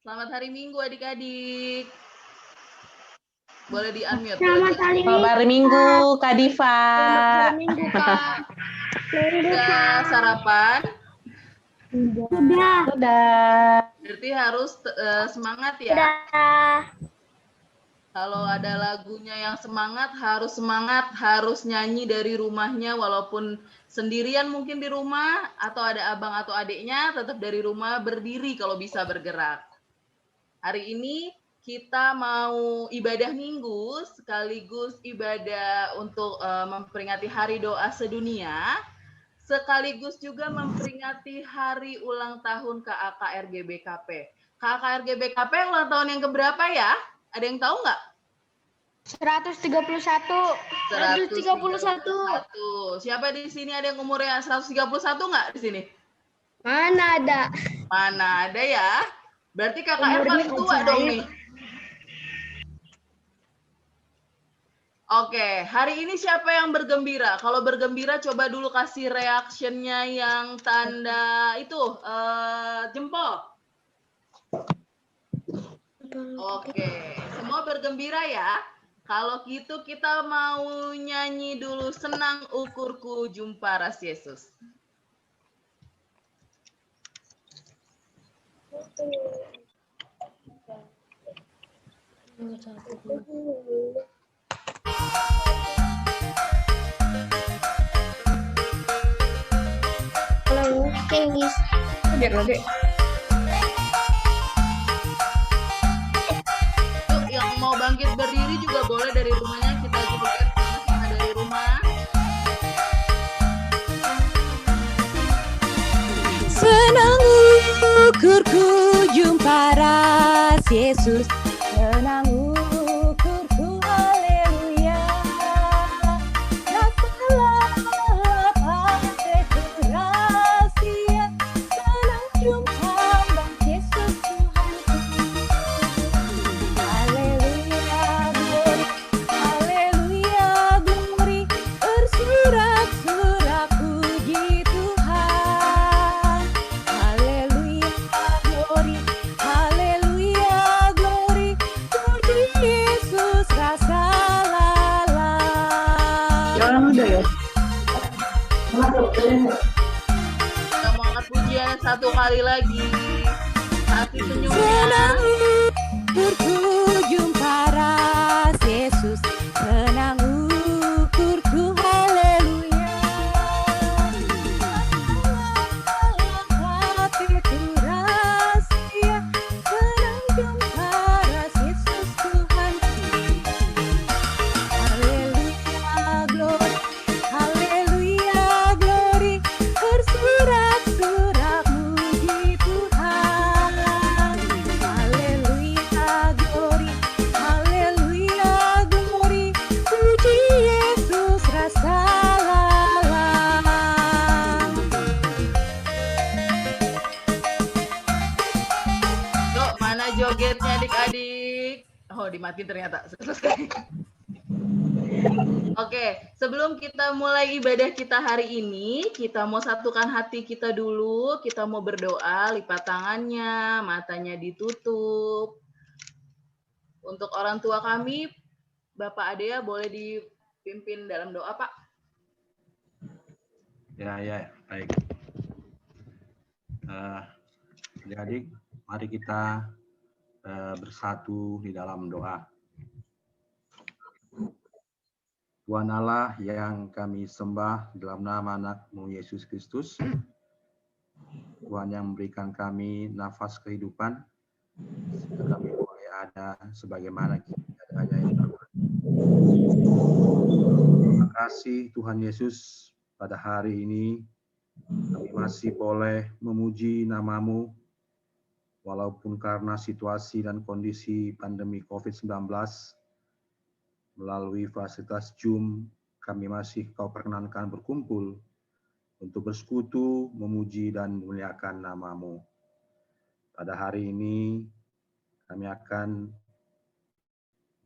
Selamat hari Minggu adik-adik. Boleh di-unmute. Selamat hari Minggu, Kak Diva. Selamat hari Minggu, Kak. Sudah sarapan? Sudah. Berarti harus semangat ya. Sudah. Kalau ada lagunya yang semangat, harus nyanyi dari rumahnya walaupun sendirian mungkin di rumah atau ada abang atau adiknya, tetap dari rumah berdiri kalau bisa bergerak. Hari ini kita mau ibadah minggu sekaligus ibadah untuk memperingati Hari Doa Sedunia, sekaligus juga memperingati hari ulang tahun KAKRGBKP. KAKRGBKP ulang tahun yang keberapa ya? Ada yang tahu nggak? 131. Siapa di sini ada yang umurnya 131 nggak di sini? Mana ada? Mana ada ya? Berarti KKR paling tua dong nih. Oke, hari ini siapa yang bergembira? Kalau bergembira coba dulu kasih reaction-nya yang tanda itu jempol. Oke, semua bergembira ya. Kalau gitu kita mau nyanyi dulu Senang Ukurku Jumpa Ras Yesus. Halo, Kenggis. Biar lagi. Yuk, yang mau bangkit berdiri juga boleh dari rumahnya, kita joget sama-sama dari rumah. Senang ukurku jumpa ras Yesus, senang ukurku haleluya. Rasalah pateku rahasia, senang jumpa Bang Yesus Tuhanku. Haleluya glory, bersorak-sorak puji Tuhan. Haleluya glory, puji Yesus rasa lalang. Jangan udah ya. Kita mau angkat pujian satu kali lagi. Kasih senyumnya. Senang ukurku jumpa ras Yesus, senang ukurku haleluya. Hatiku rahasia, senang jumpa ras Yesus Tuhanku. Haleluya glory, bersorak-sorak puji Tuhan. Haleluya glory, puji Yesus rasa lalang. Yuk, mana jogetnya adik-adik? Oh, dimatiin ternyata. Selesai. Oke, sebelum kita mulai ibadah kita hari ini, kita mau satukan hati kita dulu. Kita mau berdoa, lipat tangannya, matanya ditutup. Untuk orang tua kami, Bapak Adea boleh dipimpin dalam doa, Pak? Ya, baik. Adik-adik, mari kita bersatu di dalam doa. Tuhan Allah yang kami sembah dalam nama anak-Mu Yesus Kristus, Tuhan yang memberikan kami nafas kehidupan, kami boleh ada sebagaimana kita adanya yang Terima kasih Tuhan Yesus, pada hari ini kami masih boleh memuji nama-Mu, walaupun karena situasi dan kondisi pandemi COVID-19, melalui fasilitas Zoom, kami masih Kau perkenankan berkumpul untuk bersekutu, memuji, dan memuliakan nama-Mu. Pada hari ini, kami akan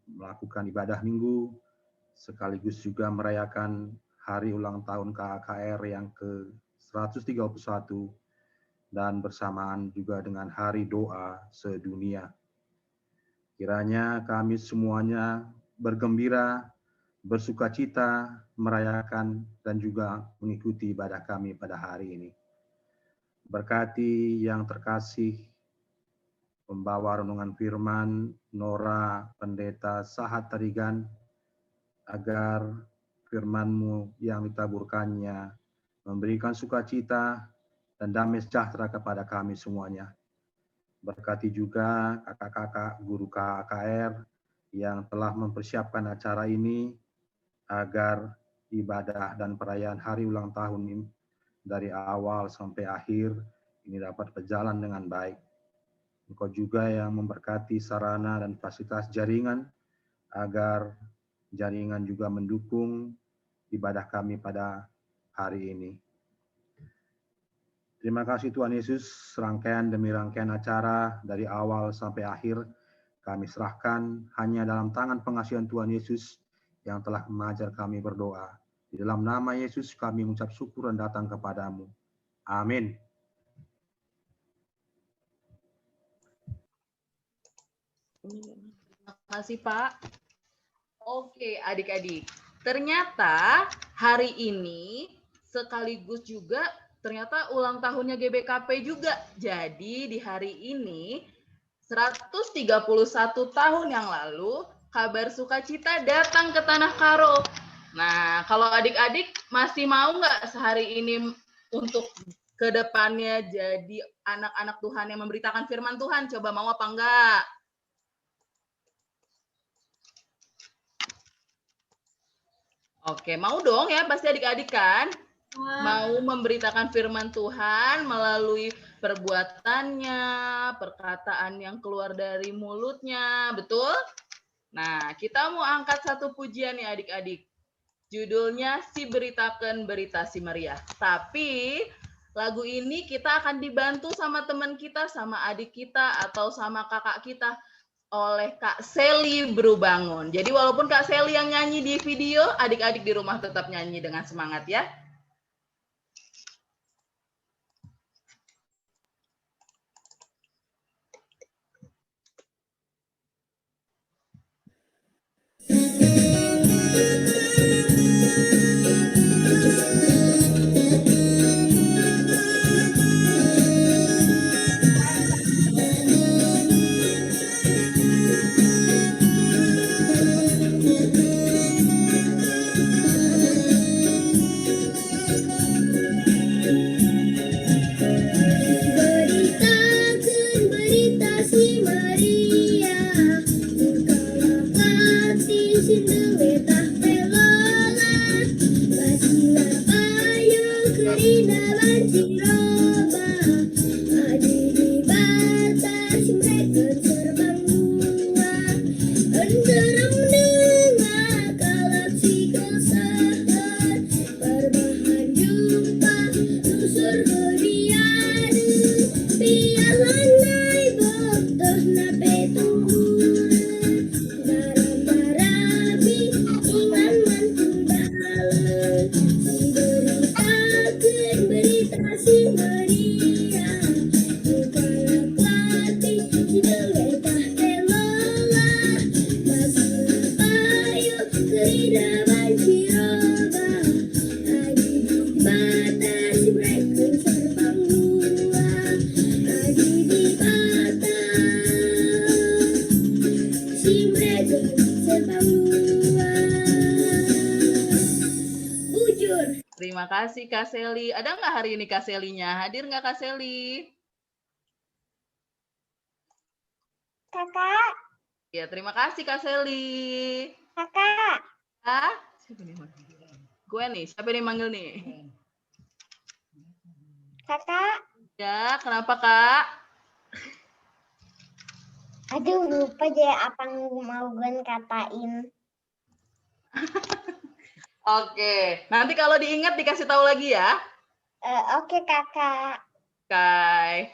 melakukan ibadah minggu, sekaligus juga merayakan hari ulang tahun KAKR yang ke-131, dan bersamaan juga dengan Hari Doa Sedunia. Kiranya kami semuanya bergembira, bersukacita, merayakan, dan juga mengikuti ibadah kami pada hari ini. Berkati yang terkasih, pembawa renungan firman, Nora Pendeta Sahat Tarigan, agar firman-Mu yang ditaburkannya memberikan sukacita dan damai sejahtera kepada kami semuanya. Berkati juga kakak-kakak guru KKR yang telah mempersiapkan acara ini agar ibadah dan perayaan hari ulang tahun ini dari awal sampai akhir ini dapat berjalan dengan baik. Engkau juga yang memberkati sarana dan fasilitas jaringan agar jaringan juga mendukung ibadah kami pada hari ini. Terima kasih Tuhan Yesus, rangkaian demi rangkaian acara dari awal sampai akhir kami serahkan hanya dalam tangan pengasihan Tuhan Yesus yang telah mengajar kami berdoa. Di dalam nama Yesus kami mengucap syukur dan datang kepadamu. Amin. Terima kasih Pak. Oke adik-adik, ternyata hari ini sekaligus juga ternyata ulang tahunnya GBKP juga. Jadi di hari ini 131 tahun yang lalu kabar sukacita datang ke Tanah Karo. Nah, kalau adik-adik masih mau nggak sehari ini untuk ke depannya jadi anak-anak Tuhan yang memberitakan firman Tuhan? Coba mau apa enggak? Oke, mau dong ya pasti adik-adik kan? Mau memberitakan firman Tuhan melalui perbuatannya, perkataan yang keluar dari mulutnya, betul? Nah, kita mau angkat satu pujian nih adik-adik. Judulnya Si Beritakan Berita Si Meriah. Tapi lagu ini kita akan dibantu sama teman kita, sama adik kita, atau sama kakak kita oleh Kak Seli Berubangun. Jadi walaupun Kak Seli yang nyanyi di video, adik-adik di rumah tetap nyanyi dengan semangat ya. Terima kasih Kak Seli. Ada nggak hari ini Kak Selinya? Hadir nggak Kak Seli? Kakak, Ya, terima kasih Kak Seli. kakak. Ah, siapa nih manggil? Gue nih, siapa nih manggil nih? Kakak. Ya, kenapa Kak? Aduh, lupa deh apa yang mau gue katain. Oke, nanti kalau diingat dikasih tahu lagi ya. Oke, kakak. Oke.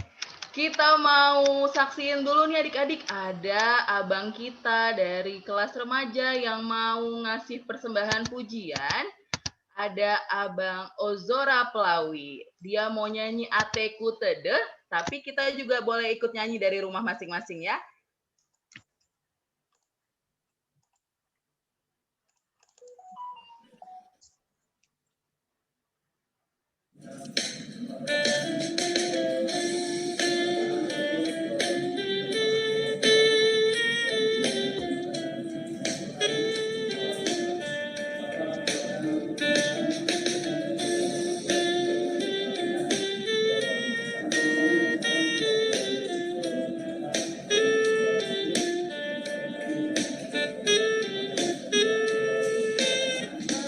Kita mau saksiin dulu nih adik-adik. Ada abang kita dari kelas remaja yang mau ngasih persembahan pujian. ada Abang Ozora Pelawi. Dia mau nyanyi Ateku Tede, tapi kita juga boleh ikut nyanyi dari rumah masing-masing ya.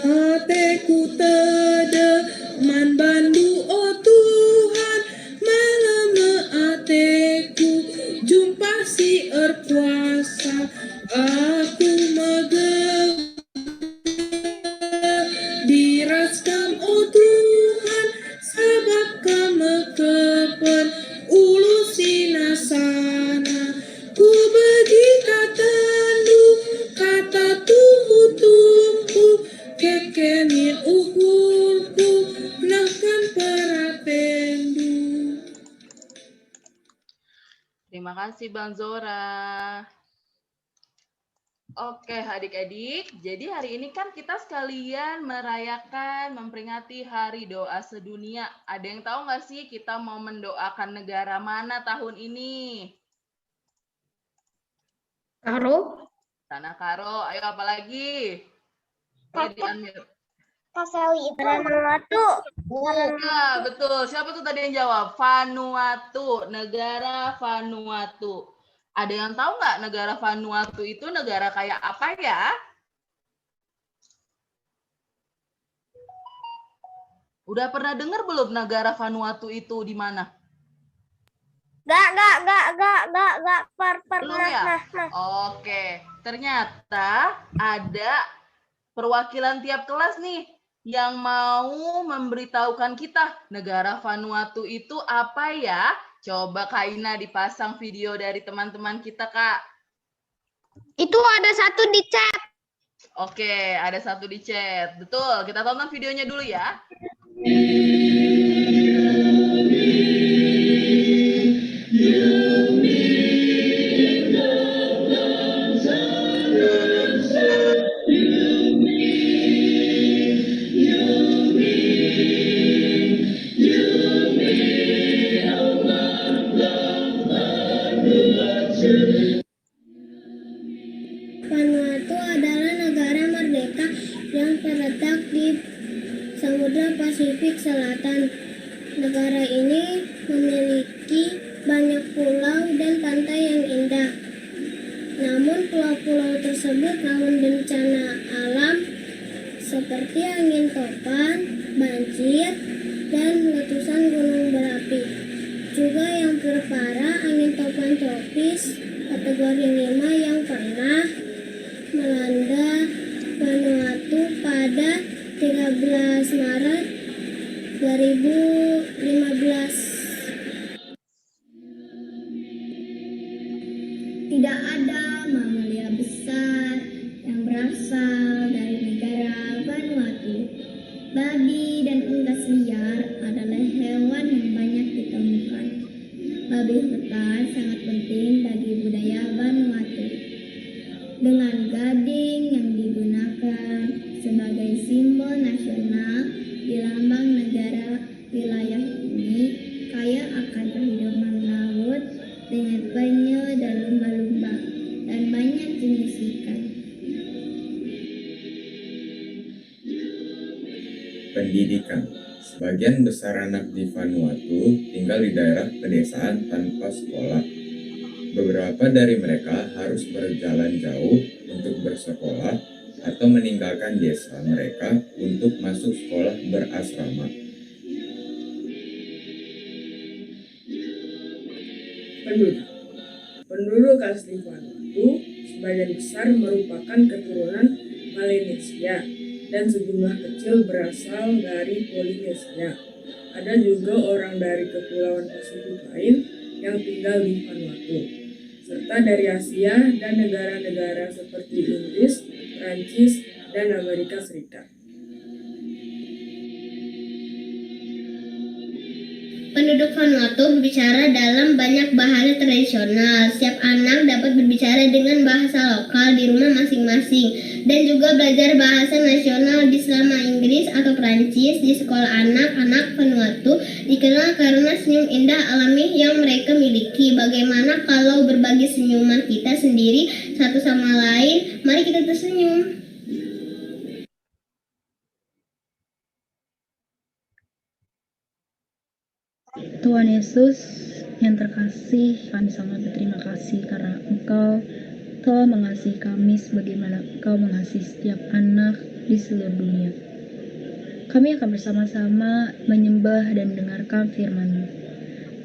Hatiku tede man bandu oh Tuhan, malam hatiku jumpa si erkuasa, aku megah diraskan oh Tuhan, sebab kamu kepen ulu sinasana, ku bagi katandu kata tuhu kekenin ukurku nakan parapendu. Terima kasih Bang Zora. Oke adik-adik, jadi hari ini kan kita sekalian merayakan, memperingati Hari Doa Sedunia. Ada yang tahu nggak sih kita mau mendoakan negara mana tahun ini? Karo? Tanah Karo, ayo apa lagi? Boleh di-unmute. Kasawi itu Vanuatu. Ya, betul. Siapa tuh tadi yang jawab? Vanuatu, negara Vanuatu. Ada yang tahu nggak negara Vanuatu itu negara kayak apa ya? Udah pernah dengar belum negara Vanuatu itu di mana? Gak Belum ya? Oke, ternyata ada perwakilan tiap kelas nih yang mau memberitahukan kita negara Vanuatu itu apa ya? Coba Kak Ina dipasang video dari teman-teman kita, Kak. Itu ada satu di chat. Oke, ada satu di chat. Betul, kita tonton videonya dulu ya. Vanuatu adalah negara merdeka yang terletak di Samudra Pasifik Selatan. Negara ini memiliki banyak pulau dan pantai yang indah. Namun pulau-pulau tersebut rawan bencana alam seperti angin topan, banjir, dan letusan gunung berapi. Juga yang terparah angin topan tropis kategori 5 yang pernah melanda Vanuatu pada 13 Maret 2015. Tidak ada mamalia besar yang berasal dari negara Vanuatu. Babi dan unggas liar adalah hewan yang banyak ditemukan. Babi hutan sangat penting bagi budaya Vanuatu. Dengan gading yang digunakan sebagai simbol nasional di lambang negara, wilayah ini kaya akan kehidupan laut dengan penyu dan lumba-lumba dan banyak jenis ikan. Pendidikan. Sebagian besar anak di Vanuatu tinggal di daerah pedesaan tanpa sekolah. Beberapa dari mereka harus berjalan jauh untuk bersekolah atau meninggalkan desa mereka untuk masuk sekolah berasrama. Penduduk asli Vanuatu sebagian besar merupakan keturunan Melanesia dan sejumlah kecil berasal dari Polinesia. Ada juga orang dari kepulauan Pasifik lain yang tinggal di Vanuatu, serta dari Asia dan negara-negara seperti Inggris, Prancis, dan Amerika Serikat. Penduduk Vanuatu berbicara dalam banyak bahasa tradisional. Setiap anak dapat berbicara dengan bahasa lokal di rumah masing-masing dan juga belajar bahasa nasional di selama Inggris atau Prancis. Di sekolah anak-anak Vanuatu dikenal karena senyum indah alami yang mereka miliki. Bagaimana kalau berbagi senyuman kita sendiri satu sama lain? Mari kita tersenyum. Tuhan Yesus yang terkasih, kami sangat berterima kasih karena Engkau telah mengasihi kami sebagaimana Engkau mengasihi setiap anak di seluruh dunia. Kami akan bersama-sama menyembah dan mendengarkan firman-Mu.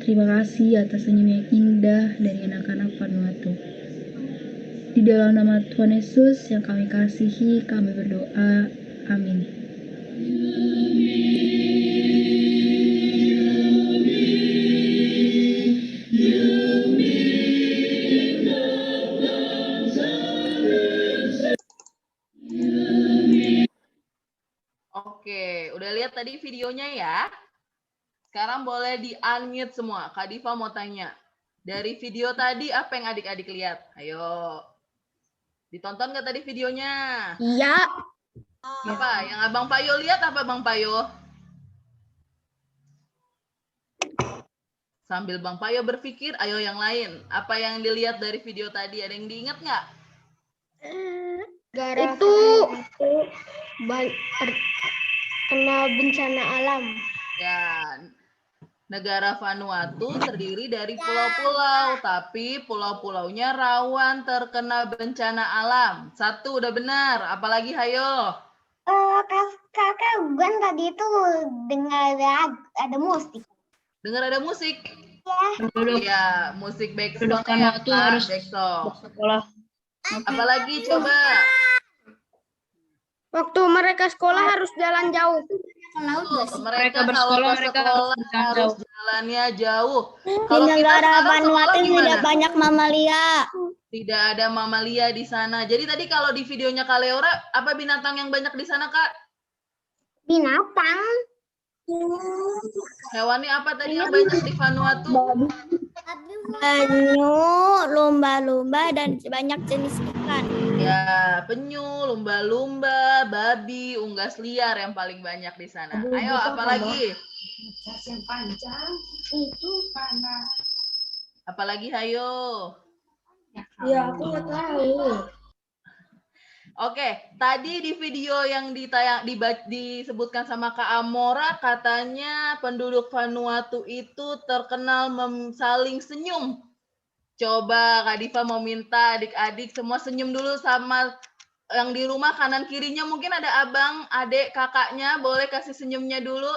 Terima kasih atas senyum yang indah dari anak-anak Vanuatu. Di dalam nama Tuhan Yesus yang kami kasihi, kami berdoa. Amin. Oke, udah lihat tadi videonya ya? Sekarang boleh di-unmute semua. Kak Diva mau tanya. Dari video tadi apa yang adik-adik lihat? Ayo. Ditonton nggak tadi videonya? Iya. Apa? Yang Abang Payo lihat apa Bang Payo? Sambil Bang Payo berpikir, ayo yang lain. Apa yang dilihat dari video tadi? Ada yang diingat nggak? Itu kena bencana alam. Ya, negara Vanuatu terdiri dari pulau-pulau, tapi pulau-pulaunya rawan terkena bencana alam. Satu udah benar, apalagi hayo? Kakak Gun tadi itu dengar ada musik. Dengar ada musik? Ya. Iya, musik backsound ya, harus Sekolah. Apalagi coba? Waktu mereka sekolah harus jalan jauh. Mereka bersekolah, kalau ke mereka sekolah harus jalan harus jalannya jauh. Di Kalau kita negara sekarang sekolah Vanuatu gimana? tidak banyak mamalia. Tidak ada mamalia di sana. Jadi tadi kalau di videonya Kak Leora, apa binatang yang banyak di sana, Kak? Binatang. Hewannya apa tadi yang banyak di Vanuatu? Penyu, lumba-lumba, dan banyak jenis ikan. Ya, penyu, lumba-lumba, babi, unggas liar yang paling banyak di sana. Ayo, apalagi? Apalagi, ayo. Ya, aku nggak tahu. Oke, tadi di video yang disebutkan sama Kak Amora, katanya penduduk Vanuatu itu terkenal saling senyum. Coba Kak Diva mau minta adik-adik semua senyum dulu sama yang di rumah kanan kirinya. Mungkin ada abang, adik, kakaknya, boleh kasih senyumnya dulu.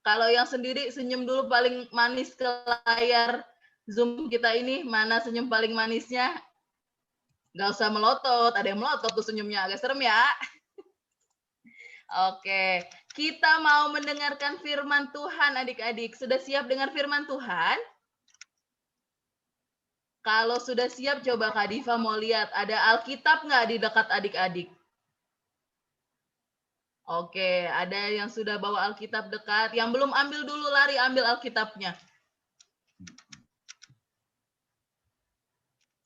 Kalau yang sendiri senyum dulu paling manis ke layar Zoom kita ini. Mana senyum paling manisnya? Nggak usah melotot, ada yang melotot tuh senyumnya, agak serem ya. Oke, kita mau mendengarkan firman Tuhan adik-adik. Sudah siap dengar firman Tuhan? Kalau sudah siap, coba Kak Diva mau lihat, ada Alkitab nggak di dekat adik-adik? Oke, ada yang sudah bawa Alkitab dekat. Yang belum ambil dulu, lari ambil Alkitabnya.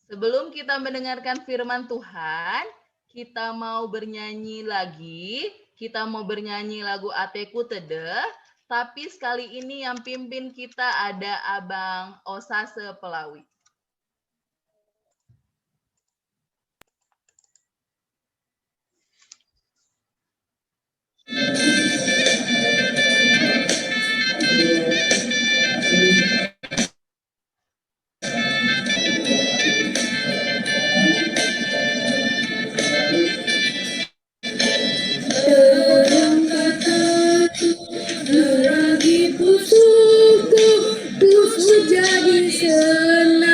Sebelum kita mendengarkan firman Tuhan, kita mau bernyanyi lagi. Kita mau bernyanyi lagu Ateku Tede. Tapi sekali ini yang pimpin kita ada Abang Osase Pelawi. Lagi pusuku, pusu jadi senang.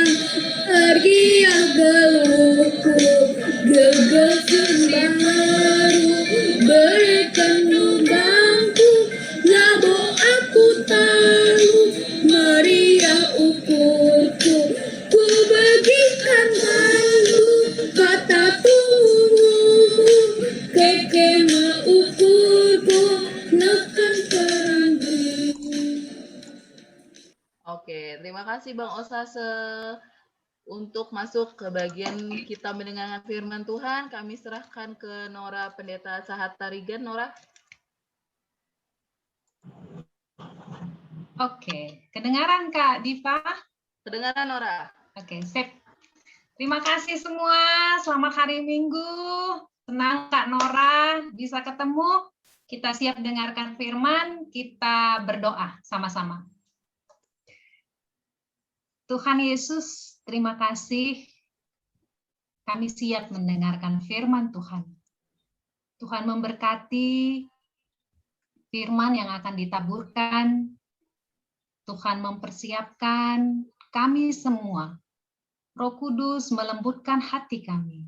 Oke, terima kasih Bang Osase. Untuk masuk ke bagian kita mendengarkan firman Tuhan, kami serahkan ke Nora Pendeta Sahat Tarigan. Nora. Oke, kedengaran Kak Diva? Kedengaran Nora. Oke, sip. Terima kasih semua, selamat hari Minggu. Senang Kak Nora bisa ketemu. Kita siap dengarkan firman, kita berdoa sama-sama. Tuhan Yesus, terima kasih. Kami siap mendengarkan firman Tuhan. Tuhan memberkati firman yang akan ditaburkan. Tuhan mempersiapkan kami semua. Roh Kudus melembutkan hati kami.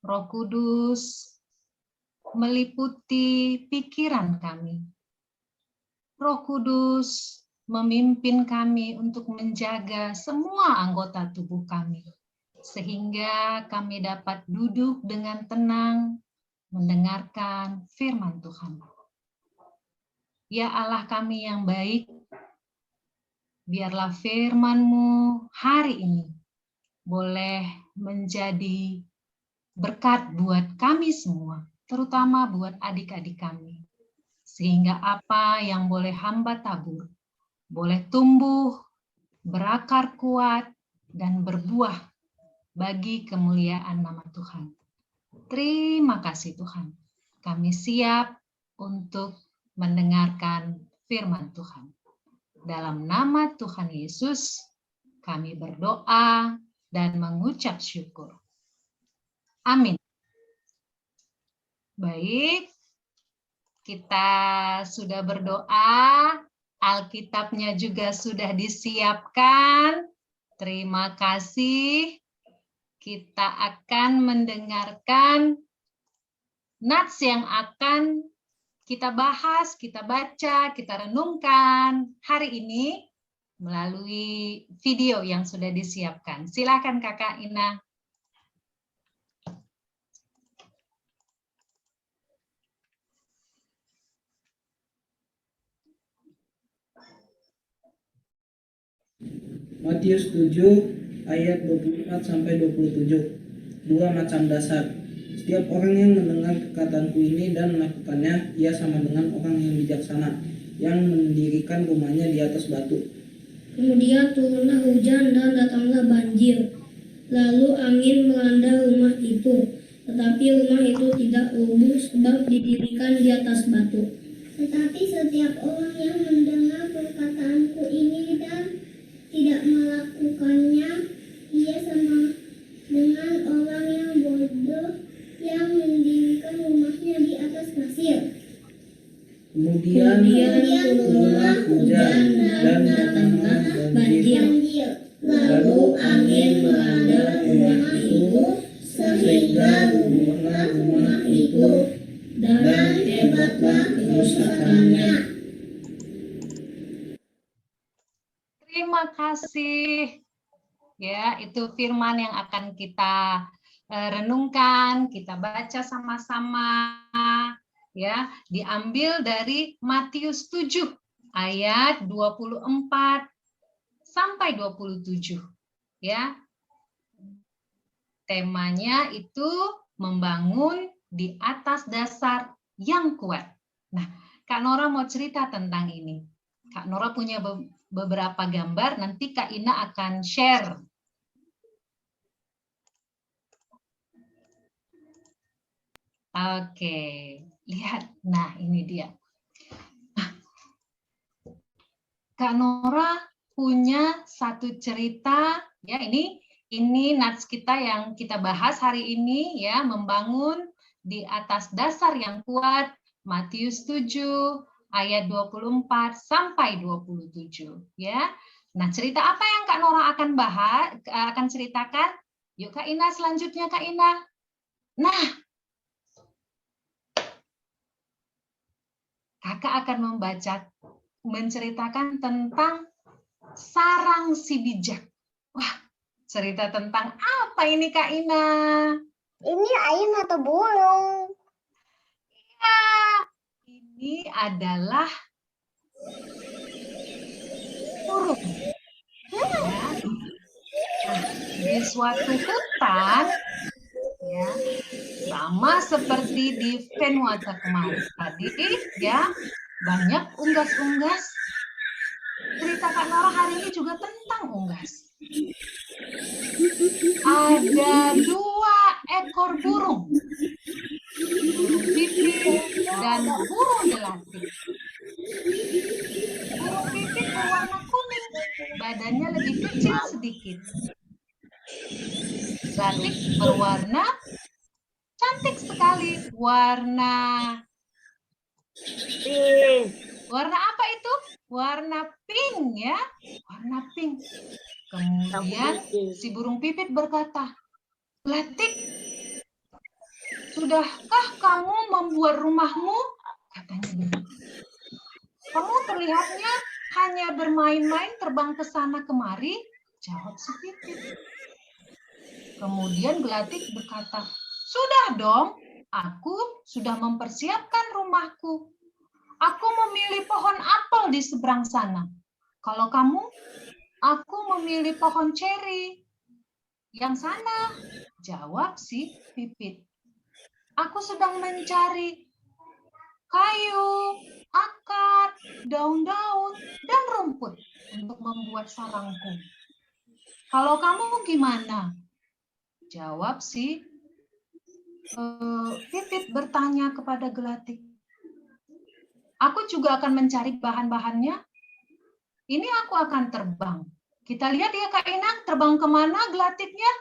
Roh Kudus meliputi pikiran kami. Roh Kudus memimpin kami untuk menjaga semua anggota tubuh kami, sehingga kami dapat duduk dengan tenang mendengarkan firman Tuhan. Ya Allah kami yang baik, biarlah firman-Mu hari ini boleh menjadi berkat buat kami semua, terutama buat adik-adik kami. Sehingga apa yang boleh hamba tabur, boleh tumbuh, berakar kuat, dan berbuah bagi kemuliaan nama Tuhan. Terima kasih Tuhan. Kami siap untuk mendengarkan firman Tuhan. Dalam nama Tuhan Yesus, kami berdoa dan mengucap syukur. Amin. Baik, kita sudah berdoa. Alkitabnya juga sudah disiapkan. Terima kasih. Kita akan mendengarkan nats yang akan kita bahas, kita baca, kita renungkan hari ini melalui video yang sudah disiapkan. Silakan Kakak Ina. Matius 7 ayat 24 sampai 27. Dua macam dasar. Setiap orang yang mendengar perkataanku ini dan melakukannya, ia sama dengan orang yang bijaksana yang mendirikan rumahnya di atas batu. Kemudian turunlah hujan dan datanglah banjir. Lalu angin melanda rumah itu, tetapi rumah itu tidak rubuh sebab didirikan di atas batu. Tetapi setiap orang yang mendengar perkataanku ini dan tidak melakukannya, ia sama dengan orang yang bodoh yang mendirikan rumahnya di atas pasir. Kemudian turunlah hujan dan datanglah banjir. Lalu angin melanda rumah itu sehingga rubuhlah rumah itu dan hebatlah kerusakannya. Terima kasih. Ya, itu firman yang akan kita renungkan, kita baca sama-sama. Ya, diambil dari Matius 7 ayat 24 sampai 27. Ya. Temanya itu membangun di atas dasar yang kuat. Nah, Kak Nora mau cerita tentang ini. Kak Nora punya beberapa gambar, nanti Kak Ina akan share. Oke, lihat. Nah, ini dia. Nah, Kak Nora punya satu cerita, ya ini nats kita yang kita bahas hari ini, ya, membangun di atas dasar yang kuat, Matius 7 ayat 24 sampai 27, ya. Nah, cerita apa yang Kak Nora akan ceritakan? Yuk Kak Ina, selanjutnya Kak Ina. Nah, Kakak akan menceritakan tentang sarang si bijak. Wah, cerita tentang apa ini Kak Ina? Ini ayam atau burung? Ya, ini adalah burung. suatu hutan, ya, sama seperti di Vanuatu kemarin tadi, ya, banyak unggas-unggas. Cerita Kak Nora hari ini juga tentang unggas. Ada 2 ekor burung, burung pipit dan burung gelatik. Burung pipit berwarna kuning, badannya lebih kecil sedikit. Gelatik berwarna cantik sekali, warna apa itu? Warna pink, ya, warna pink. Kemudian si burung pipit berkata, "Gelatik, sudahkah kamu membuat rumahmu?" Katanya begitu. "Kamu terlihatnya hanya bermain-main, terbang ke sana kemari," jawab si pipit. Kemudian Gelatik berkata, "Sudah dong, aku sudah mempersiapkan rumahku. Aku memilih pohon apel di seberang sana. Kalau kamu?" "Aku memilih pohon ceri." "Yang sana," jawab si pipit. "Aku sedang mencari kayu, akar, daun-daun, dan rumput untuk membuat sarangku. Kalau kamu gimana?" Jawab si pipit bertanya kepada Gelatik. "Aku juga akan mencari bahan-bahannya. Ini aku akan terbang. Kita lihat ya Kak Ina, terbang kemana Gelatiknya?"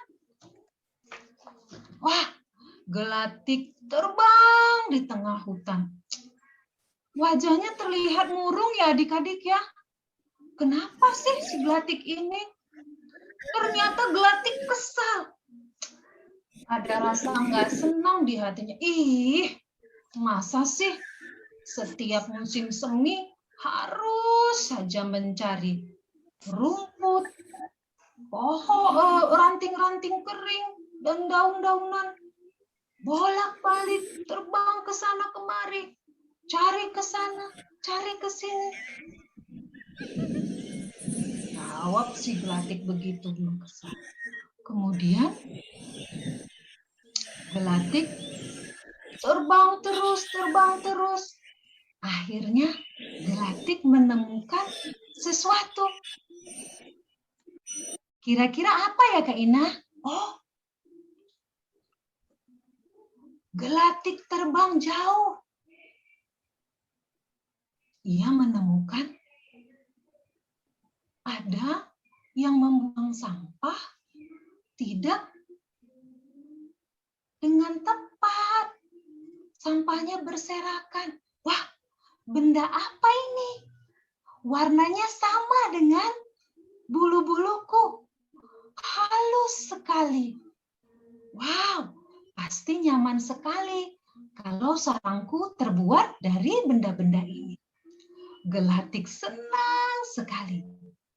Wah, Gelatik terbang di tengah hutan. Wajahnya terlihat murung ya adik-adik ya. Kenapa sih si Gelatik ini? Ternyata Gelatik kesal. Ada rasa nggak senang di hatinya. Ih, masa sih setiap musim semi harus saja mencari rumput, pohon, ranting-ranting kering, dan daun-daunan. Bolak-balik terbang ke sana kemari, cari ke sana, cari ke sini. Jawab si Gelatik begitu belum kesal. Kemudian Gelatik terbang terus. Akhirnya Gelatik menemukan sesuatu. Kira-kira apa ya Kak Ina? Oh, Gelatik terbang jauh. Ia menemukan ada yang membuang sampah tidak dengan tepat. Sampahnya berserakan. Wah, benda apa ini? Warnanya sama dengan bulu-buluku. Halus sekali. Wow, pasti nyaman sekali kalau sarangku terbuat dari benda-benda ini. Gelatik senang sekali.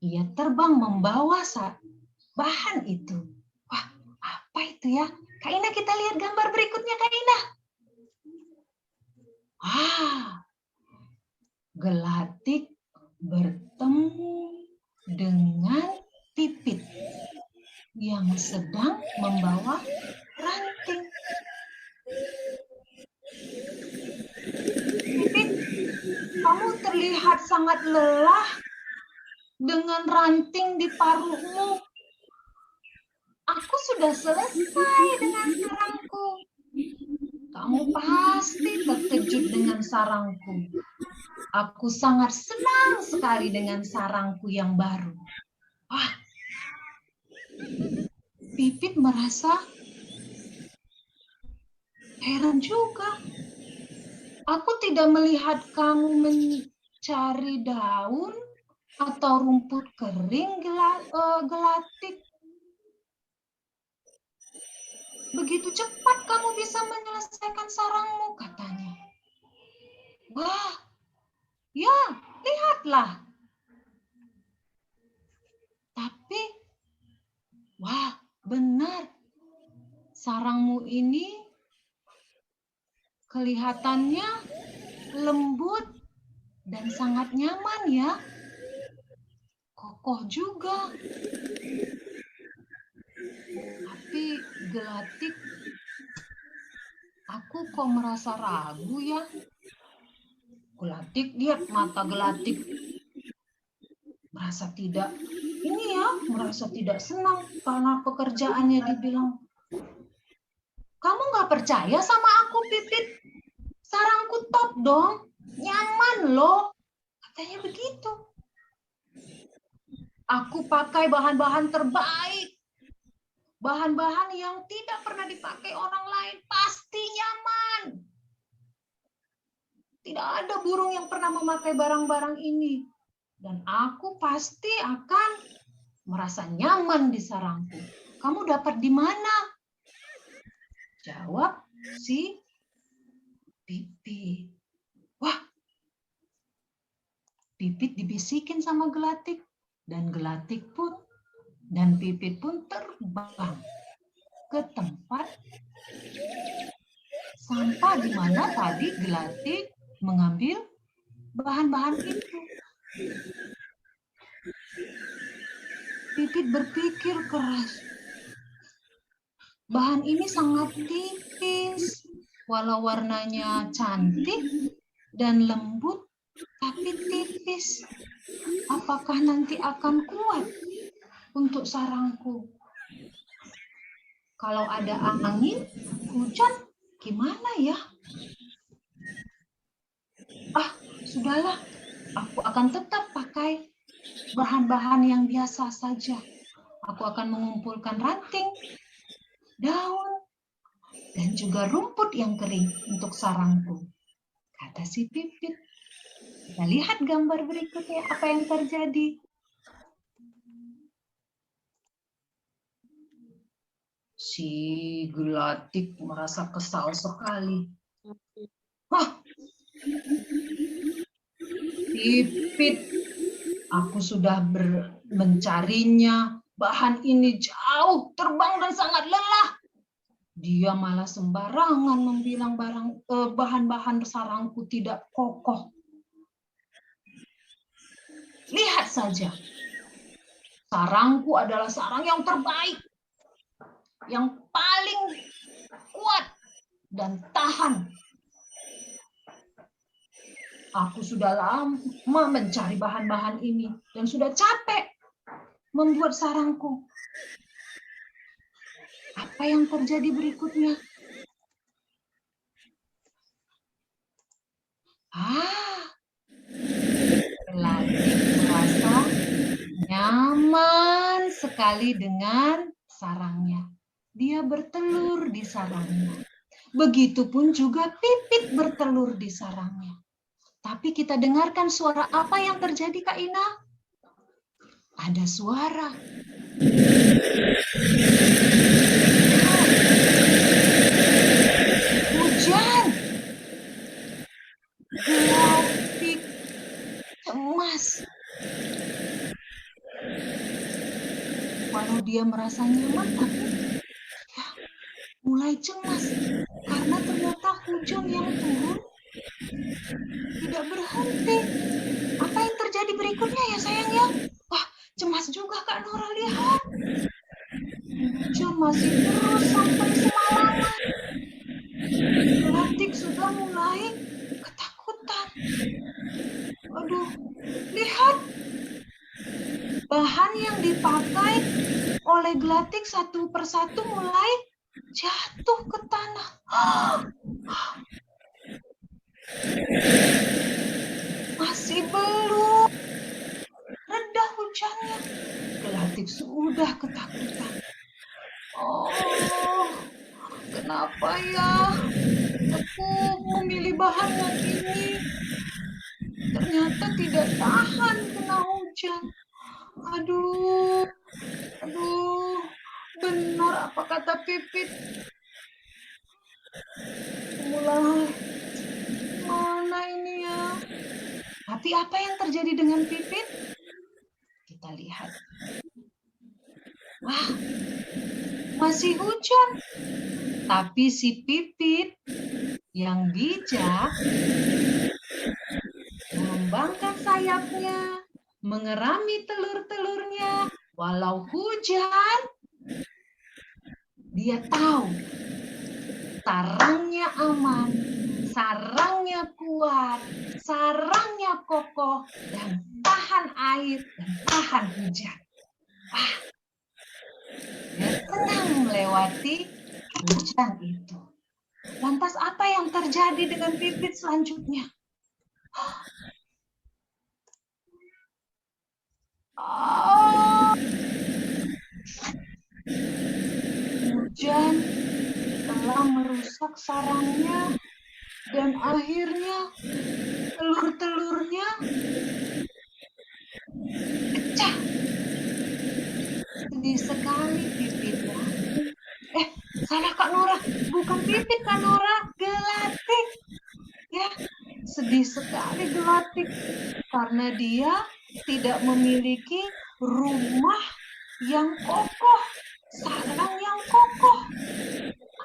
Ia terbang membawa bahan itu. Wah, apa itu ya? Kak Ina, kita lihat gambar berikutnya, Kak Ina. Gelatik bertemu dengan pipit yang sedang membawa ranting. Pipit, kamu terlihat sangat lelah dengan ranting di paruhmu. Aku sudah selesai dengan sarangku. Kamu pasti terkejut dengan sarangku. Aku sangat senang sekali dengan sarangku yang baru. Wah, Pipit merasa heran juga. Aku tidak melihat kamu mencari daun atau rumput kering, Gelatik. Begitu cepat kamu bisa menyelesaikan sarangmu, katanya. Wah, ya, lihatlah. Tapi, wah, benar. Sarangmu ini kelihatannya lembut dan sangat nyaman ya. Kokoh juga. Gelatik, aku kok merasa ragu ya. Gelatik, lihat mata Gelatik. Merasa tidak senang karena pekerjaannya dibilang. Kamu nggak percaya sama aku, Pipit? Sarangku top dong, nyaman loh. Katanya begitu. Aku pakai bahan-bahan terbaik. Bahan-bahan yang tidak pernah dipakai orang lain. Pasti nyaman. Tidak ada burung yang pernah memakai barang-barang ini. Dan aku pasti akan merasa nyaman di sarangku. Kamu dapat di mana? Jawab si Pipit. Wah, Pipit dibisikin sama Gelatik. Dan Gelatik pun, dan Pipit pun terbang ke tempat sampah di mana tadi Gelatik mengambil bahan-bahan itu. Pipit berpikir keras. Bahan ini sangat tipis, walau warnanya cantik dan lembut, tapi tipis. Apakah nanti akan kuat untuk sarangku? Kalau ada angin, hujan, gimana ya? Sudahlah, aku akan tetap pakai bahan-bahan yang biasa saja. Aku akan mengumpulkan ranting, daun, dan juga rumput yang kering untuk sarangku, kata si Pipit. Kita lihat gambar berikutnya apa yang terjadi. Si Gelatik merasa kesal sekali. Pipit, aku sudah mencarinya. Bahan ini jauh, terbang dan sangat lelah. Dia malah sembarangan membilang bahan-bahan sarangku tidak kokoh. Lihat saja, sarangku adalah sarang yang terbaik, yang paling kuat dan tahan. Aku sudah lama mencari bahan-bahan ini dan sudah capek membuat sarangku. Apa yang terjadi berikutnya? Gelatik merasa nyaman sekali dengan sarangnya. Dia bertelur di sarangnya. Begitupun juga Pipit bertelur di sarangnya. Tapi kita dengarkan suara apa yang terjadi, Kak Ina? Ada suara. Hujan. Gelatik cemas. Walau dia merasa nyaman, tapi mulai cemas. Karena ternyata hujan yang turun tidak berhenti. Apa yang terjadi berikutnya ya sayang ya? Wah, cemas juga Kak Nora, lihat. Hujan masih terus sampai semalaman. Gelatik sudah mulai ketakutan. Aduh, lihat. Bahan yang dipakai oleh Gelatik satu persatu mulai jatuh ke tanah. Masih belum reda hujannya. Gelatik sudah ketakutan. Oh, kenapa ya aku memilih bahan yang ini? Ternyata tidak tahan kena hujan. Aduh, benar apa kata Pipit. Mulai mana ini ya? Tapi apa yang terjadi dengan Pipit? Kita lihat. Wah, masih hujan. Tapi si Pipit yang bijak mengembangkan sayapnya, mengerami telur-telurnya, walau hujan, Dia tahu sarangnya aman, sarangnya kuat, sarangnya kokoh, dan tahan air, dan tahan hujan. Dia senang melewati hujan itu. Lantas apa yang terjadi dengan Pipit selanjutnya? Hujan telah merusak sarangnya dan akhirnya telur-telurnya pecah. Sedih sekali Pipitnya. Salah Kak Nora, bukan Pipit Kak Nora, Gelatik. Ya, sedih sekali Gelatik karena dia tidak memiliki rumah yang kokoh, sarang yang kokoh.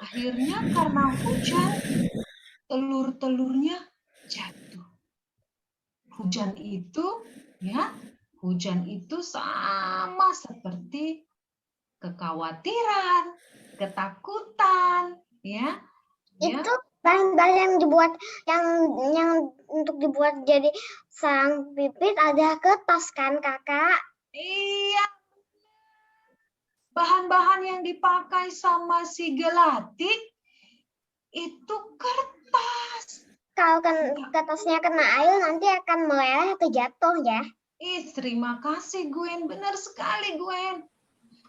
Akhirnya karena hujan, telur-telurnya jatuh. Hujan itu sama seperti kekhawatiran, ketakutan, ya. Itu bahan-bahan yang dibuat yang untuk dibuat jadi sarang Pipit ada kertas kan, Kakak? Iya. Bahan-bahan yang dipakai sama si Gelatik itu kertas. Kalau kertasnya kena air nanti akan meleleh atau jatuh ya. Terima kasih Gwen, benar sekali Gwen.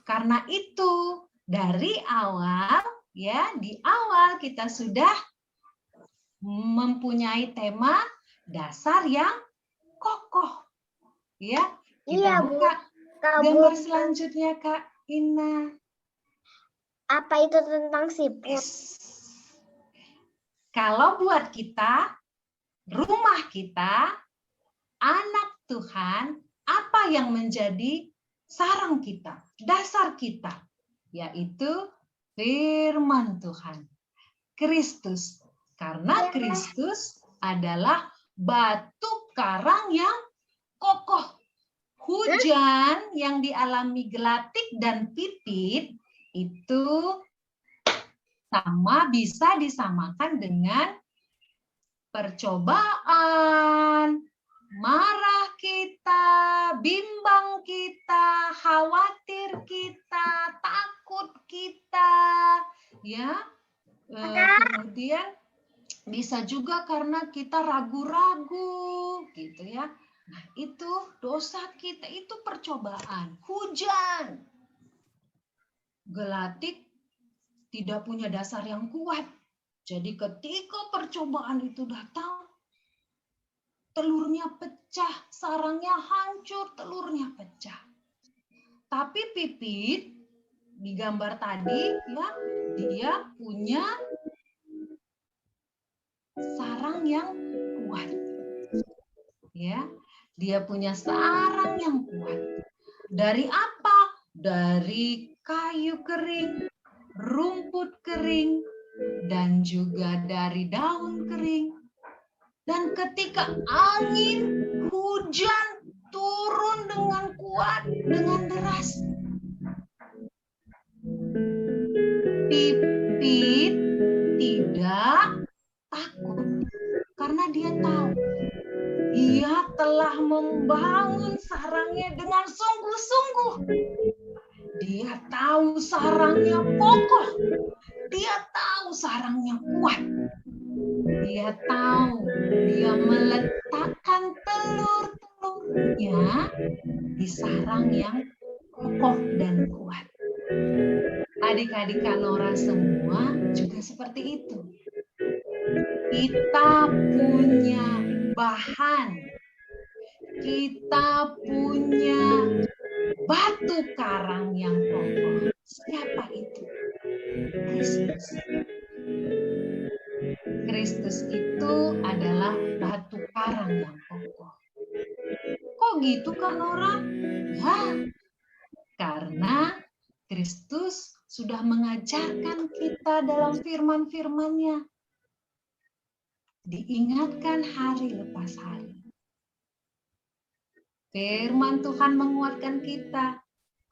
Karena itu dari awal ya, di awal kita sudah mempunyai tema dasar yang kokoh. Ya, kita buka gambar selanjutnya Kak Ina. Apa itu tentang siput? Kalau buat kita, rumah kita, anak Tuhan, apa yang menjadi sarang kita, dasar kita, yaitu firman Tuhan, Kristus. Karena Kristus adalah batu karang yang kokoh. Hujan yang dialami Gelatik dan Pipit itu bisa disamakan dengan percobaan, marah kita, bimbang kita, khawatir kita, takut kita, ya. Kemudian bisa juga karena kita ragu-ragu, gitu ya. Nah, itu dosa kita, itu percobaan, hujan. Gelatik tidak punya dasar yang kuat. Jadi ketika percobaan itu datang, telurnya pecah, sarangnya hancur, telurnya pecah. Tapi Pipit di gambar tadi ya, dia punya sarang yang kuat. Ya, dia punya sarang yang kuat. Dari apa? Dari kayu kering, rumput kering, dan juga dari daun kering. Dan ketika angin, hujan turun dengan kuat, dengan deras, Pipit tidak takut karena dia tahu dia telah membangun sarangnya dengan sungguh-sungguh. Dia tahu sarangnya kokoh. Dia tahu sarangnya kuat. Dia tahu dia meletakkan telur-telurnya di sarang yang kokoh dan kuat. Adik-adik Kanora semua juga seperti itu. Kita punya bahan, kita punya batu karang yang kokoh. Siapa itu? Kristus. Kristus itu adalah batu karang yang kokoh. Kok gitu Kak Nora? Ya, karena Kristus sudah mengajarkan kita dalam firman-firman-Nya. Diingatkan hari lepas hari. Firman Tuhan menguatkan kita.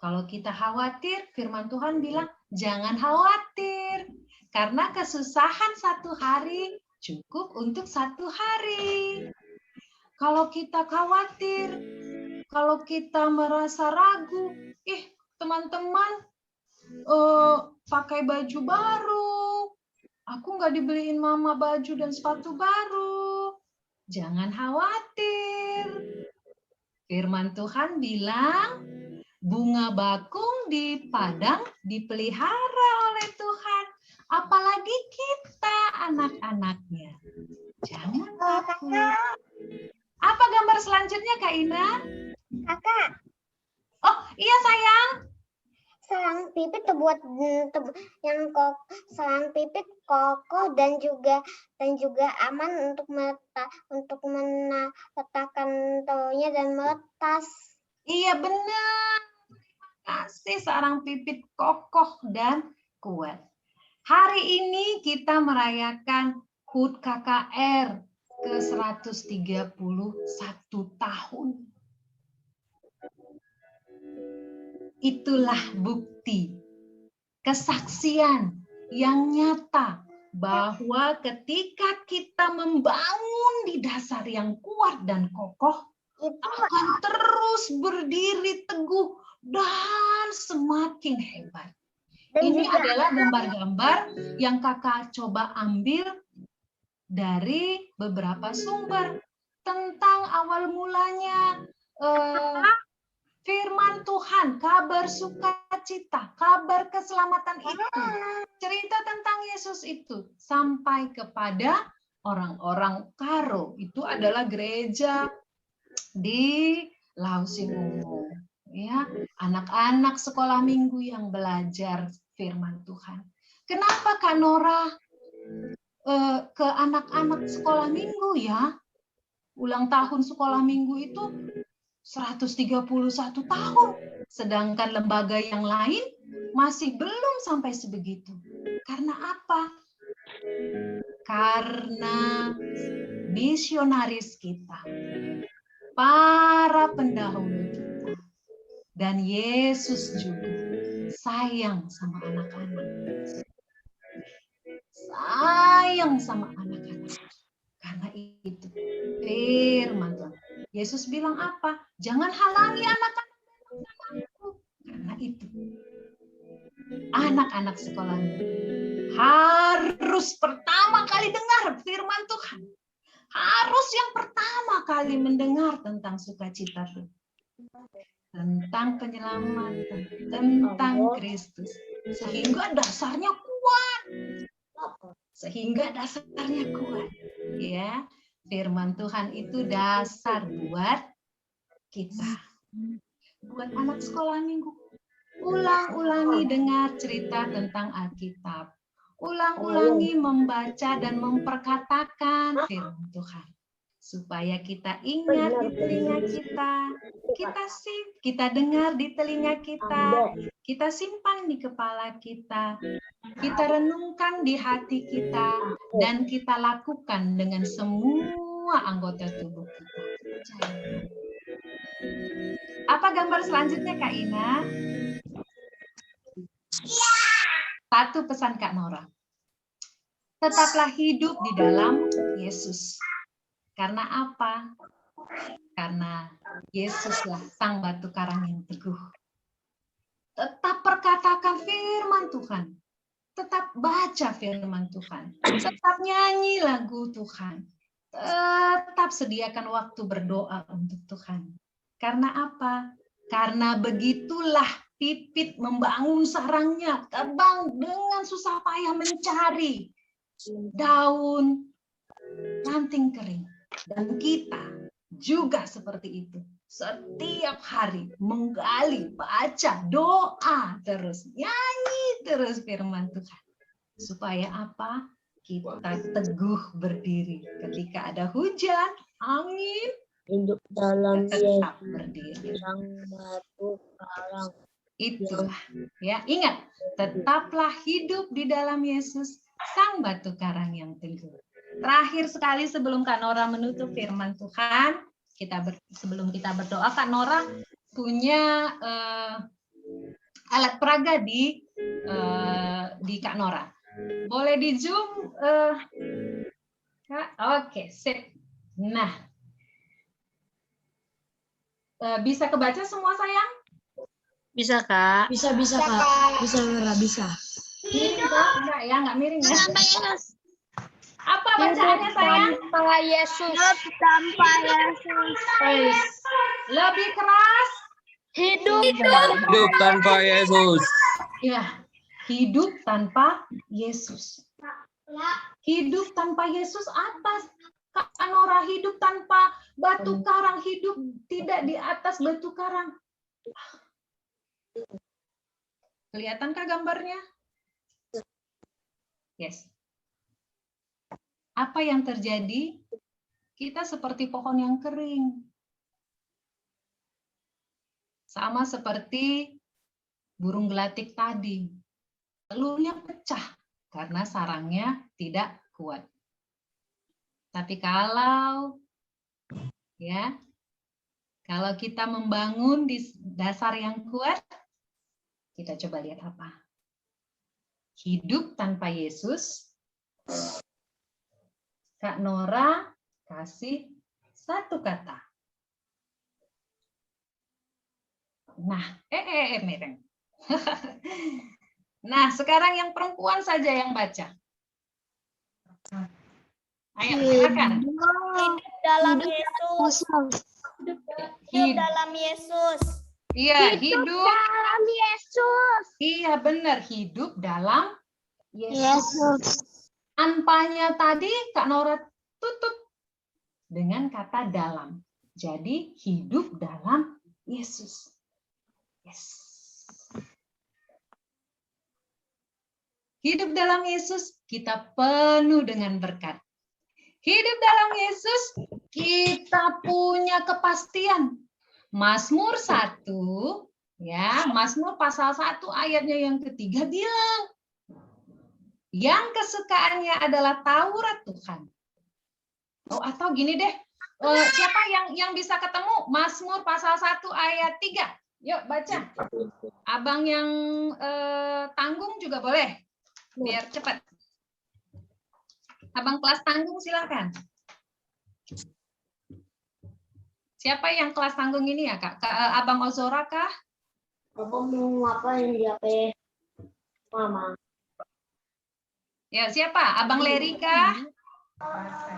Kalau kita khawatir, firman Tuhan bilang, Jangan khawatir, karena kesusahan satu hari cukup untuk satu hari. Kalau kita khawatir, kalau kita merasa ragu, teman-teman pakai baju baru, aku nggak dibeliin mama baju dan sepatu baru. Jangan khawatir. Firman Tuhan bilang, bunga bakung di padang dipelihara oleh Tuhan. Apalagi kita anak-anaknya. Jangan takut. Apa gambar selanjutnya, Kak Ina? Kakak, Oh, iya sayang. selang pipit terbuat yang selang pipit kokoh dan juga aman untuk meletakkan telurnya dan meretas. Iya benar. Terima kasih, seorang pipit kokoh dan kuat. Hari ini kita merayakan HUT KKR ke-131 tahun. Itulah bukti, kesaksian yang nyata bahwa ketika kita membangun di dasar yang kuat dan kokoh, akan terus berdiri teguh dan semakin hebat. Ini adalah gambar-gambar yang kakak coba ambil dari beberapa sumber tentang awal mulanya firman Tuhan, kabar sukacita, kabar keselamatan itu, cerita tentang Yesus itu sampai kepada orang-orang Karo. Itu adalah gereja di Lausingungu, ya, anak-anak sekolah minggu yang belajar firman Tuhan. Kenapa Kak Nora ke anak-anak sekolah minggu ya? Ulang tahun sekolah minggu itu 131 tahun, sedangkan lembaga yang lain masih belum sampai sebegitu. Karena apa? Karena misionaris kita, para pendahulu kita, dan Yesus juga sayang sama anak-anak. Sayang sama anak-anak. Karena itu firman Tuhan. Yesus bilang apa? Jangan halangi anak-anak aku. Karena itu anak-anak sekolah harus pertama kali dengar firman Tuhan. Harus yang pertama kali mendengar tentang sukacita Tuhan. Tentang penyelamatan, tentang Kristus. Sehingga dasarnya kuat. Ya, firman Tuhan itu dasar buat kita. Buat anak sekolah minggu. Ulang-ulangi dengar cerita tentang Alkitab. Ulang-ulangi membaca dan memperkatakan firman Tuhan. Supaya kita ingat di telinga kita dengar di telinga kita simpan di kepala kita renungkan di hati kita, dan kita lakukan dengan semua anggota tubuh kita. Apa gambar selanjutnya, Kak Ina? Satu pesan Kak Nora. Tetaplah hidup di dalam Yesus. Karena apa? Karena Yesuslah sang batu karang yang teguh. Tetap perkatakan firman Tuhan. Tetap baca firman Tuhan. Tetap nyanyi lagu Tuhan. Tetap sediakan waktu berdoa untuk Tuhan. Karena apa? Karena begitulah pipit membangun sarangnya, terbang dengan susah payah mencari daun ranting kering. Dan kita juga seperti itu. Setiap hari menggali, baca, doa terus, nyanyi terus firman Tuhan. Supaya apa? Kita teguh berdiri. Ketika ada hujan, angin, hidup dalam tetap berdiri. sang batu karang. Itulah, ya, ingat, tetaplah hidup di dalam Yesus, sang batu karang yang teguh. Terakhir sekali sebelum Kak Nora menutup firman Tuhan, sebelum kita berdoa, Kak Nora punya alat peraga di di Kak Nora. Boleh di Zoom, Kak? Oke, sip. Nah, bisa kebaca semua sayang? Bisa, Kak. Bisa Kak. Bisa Nora, bisa. Miring kok? Enggak ya, enggak miring ya. Apa bacaannya sayang? Tanpa Yesus. Tanpa Yesus. Lebih keras. Hidup. Hidup tanpa Yesus. Ya, hidup tanpa Yesus. Hidup tanpa Yesus apa? Kak Nora, hidup tanpa batu karang, hidup tidak di atas batu karang. Kelihatankah gambarnya? Yes. Apa yang terjadi? Kita seperti pohon yang kering. Sama seperti burung gelatik tadi. Telurnya pecah karena sarangnya tidak kuat. Tapi kalau kita membangun di dasar yang kuat, kita coba lihat apa? Hidup tanpa Yesus. Kak Nora kasih satu kata. Nah, miring. Nah, sekarang yang perempuan saja yang baca. Ayo, silakan. Hidup dalam Yesus. Hidup dalam Yesus. Iya, hidup dalam Yesus. Iya, benar. Hidup dalam Yesus. Tanpanya tadi Kak Nora tutup dengan kata dalam. Jadi, hidup dalam Yesus. Yes. Hidup dalam Yesus, kita penuh dengan berkat. Hidup dalam Yesus, kita punya kepastian. Mazmur 1, ya, Mazmur pasal 1 ayatnya yang ketiga bilang, yang kesukaannya adalah Taurat Tuhan. Oh, atau gini deh, siapa yang bisa ketemu Mazmur pasal 1 ayat 3? Yuk baca. Abang yang tanggung juga boleh, biar cepat. Abang kelas tanggung silakan. Siapa yang kelas tanggung ini ya Kak? Abang Ozora kah? Abang mau ngapain di HP Mama? Ya siapa? Abang Leri kah?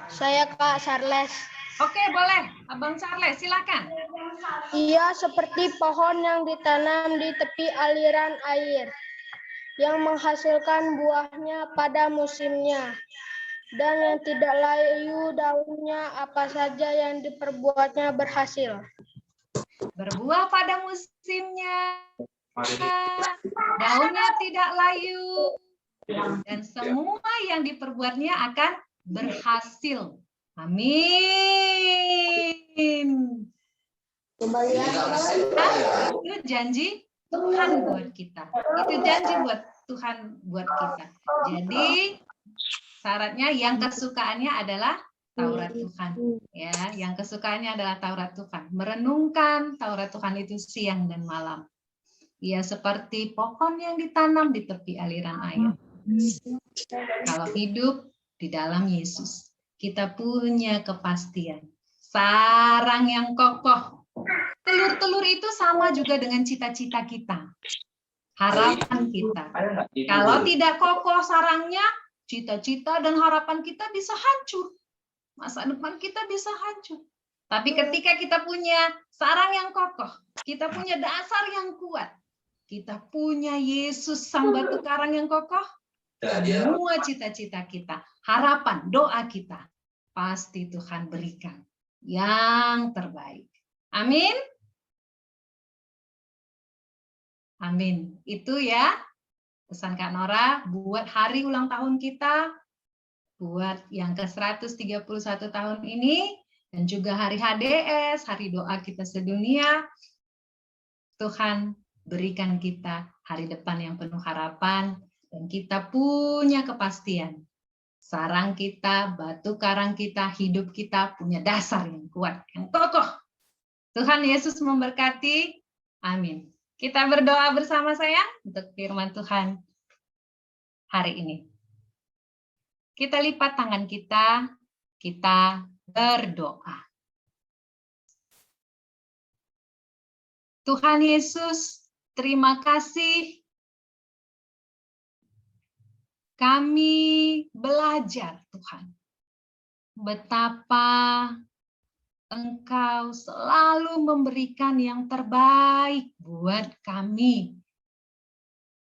Saya Kak Charles. Oke boleh. Abang Charles silakan. Ia seperti pohon yang ditanam di tepi aliran air, yang menghasilkan buahnya pada musimnya, dan yang tidak layu daunnya, apa saja yang diperbuatnya berhasil. Berbuah pada musimnya, daunnya tidak layu, dan semua yang diperbuatnya akan berhasil. Amin. Itu janji Tuhan buat kita. Itu janji buat Tuhan buat kita. Jadi syaratnya yang kesukaannya adalah Taurat Tuhan. Ya, yang kesukaannya adalah Taurat Tuhan. Merenungkan Taurat Tuhan itu siang dan malam. Ia seperti pohon yang ditanam di tepi aliran air. Kalau hidup di dalam Yesus, kita punya kepastian. Sarang yang kokoh. Telur-telur itu sama juga dengan cita-cita kita. Harapan kita. Kalau tidak kokoh sarangnya, cita-cita dan harapan kita bisa hancur. Masa depan kita bisa hancur. Tapi ketika kita punya sarang yang kokoh, kita punya dasar yang kuat, kita punya Yesus sang batu karang yang kokoh, semua cita-cita kita, harapan, doa kita, pasti Tuhan berikan yang terbaik. Amin. Amin. Itu ya pesan Kak Nora buat hari ulang tahun kita, buat yang ke-131 tahun ini, dan juga hari HDS, hari doa kita sedunia. Tuhan berikan kita hari depan yang penuh harapan, dan kita punya kepastian. Sarang kita, batu karang kita, hidup kita punya dasar yang kuat, yang kokoh. Tuhan Yesus memberkati. Amin. Kita berdoa bersama sayang untuk firman Tuhan hari ini. Kita lipat tangan kita berdoa. Tuhan Yesus, terima kasih. Kami belajar, Tuhan, betapa Engkau selalu memberikan yang terbaik buat kami.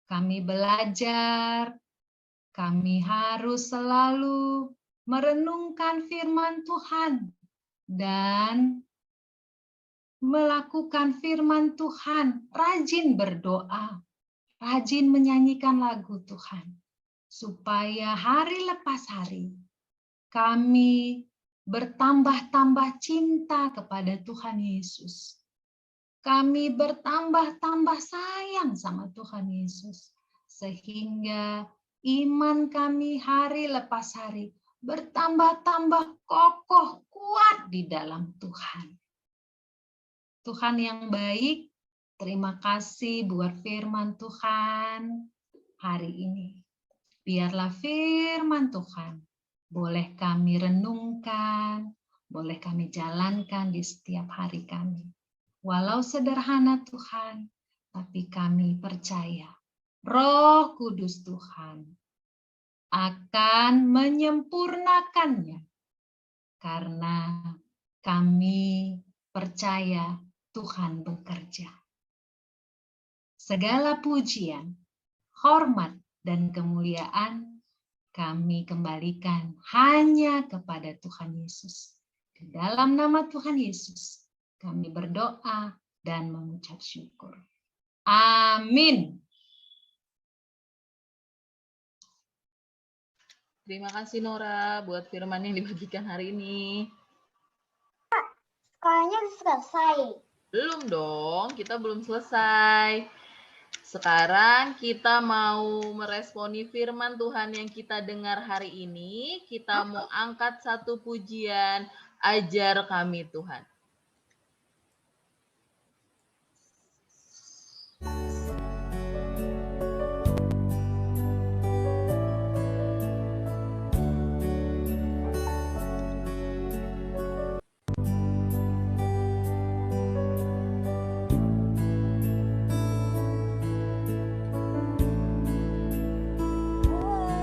Kami belajar, kami harus selalu merenungkan firman Tuhan dan melakukan firman Tuhan, rajin berdoa, rajin menyanyikan lagu Tuhan, supaya hari lepas hari kami bertambah-tambah cinta kepada Tuhan Yesus. Kami bertambah-tambah sayang sama Tuhan Yesus, sehingga iman kami hari lepas hari bertambah-tambah kokoh, kuat di dalam Tuhan. Tuhan yang baik, terima kasih buat firman Tuhan hari ini. Biarlah firman Tuhan boleh kami renungkan, boleh kami jalankan di setiap hari kami. Walau sederhana Tuhan, tapi kami percaya Roh Kudus Tuhan akan menyempurnakannya, karena kami percaya Tuhan bekerja. Segala pujian, hormat, dan kemuliaan kami kembalikan hanya kepada Tuhan Yesus. Di dalam nama Tuhan Yesus, kami berdoa dan mengucap syukur. Amin. Terima kasih Nora buat firman yang dibagikan hari ini. Sekolahnya udah selesai. Belum dong, kita belum selesai. Sekarang kita mau meresponi firman Tuhan yang kita dengar hari ini. Kita mau angkat satu pujian, ajar kami Tuhan.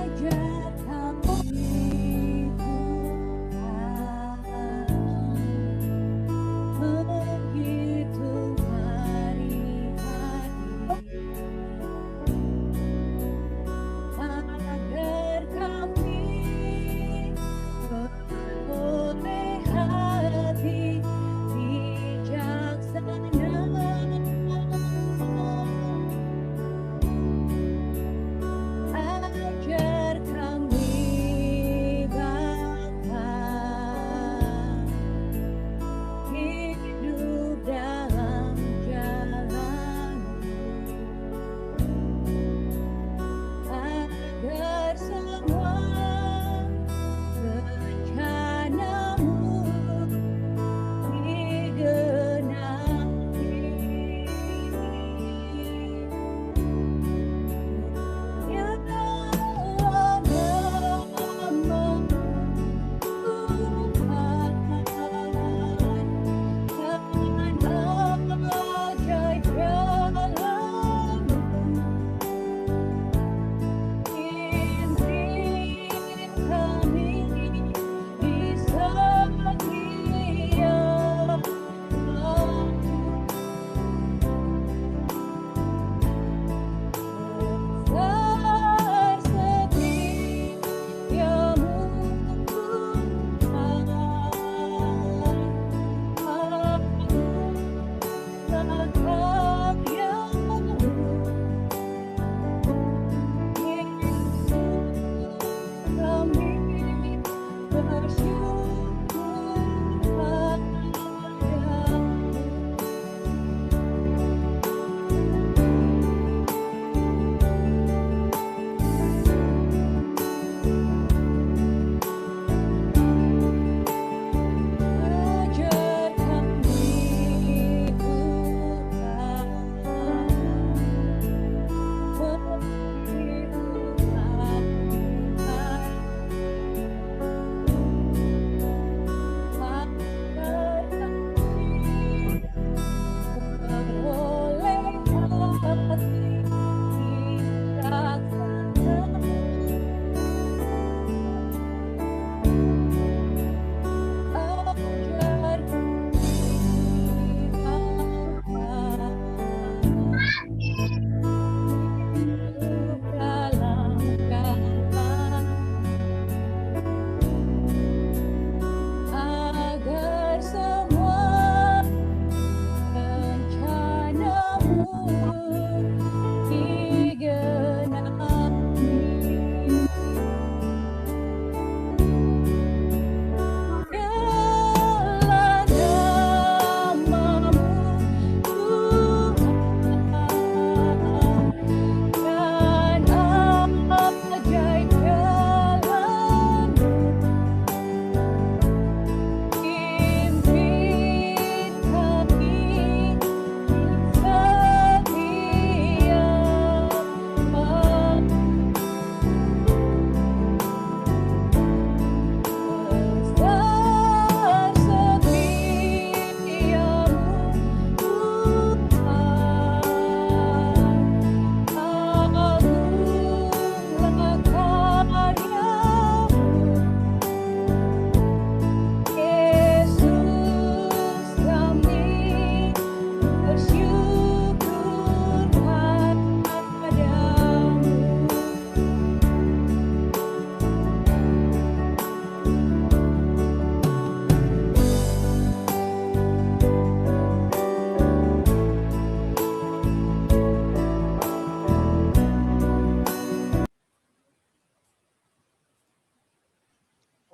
Ajar kami Tuhan.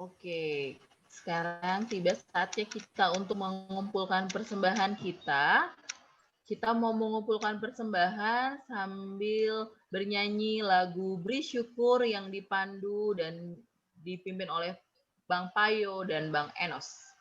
Oke, sekarang tiba saatnya kita untuk mengumpulkan persembahan kita. Kita mau mengumpulkan persembahan sambil bernyanyi lagu Beri Syukur yang dipandu dan dipimpin oleh Bang Payo dan Bang Enos.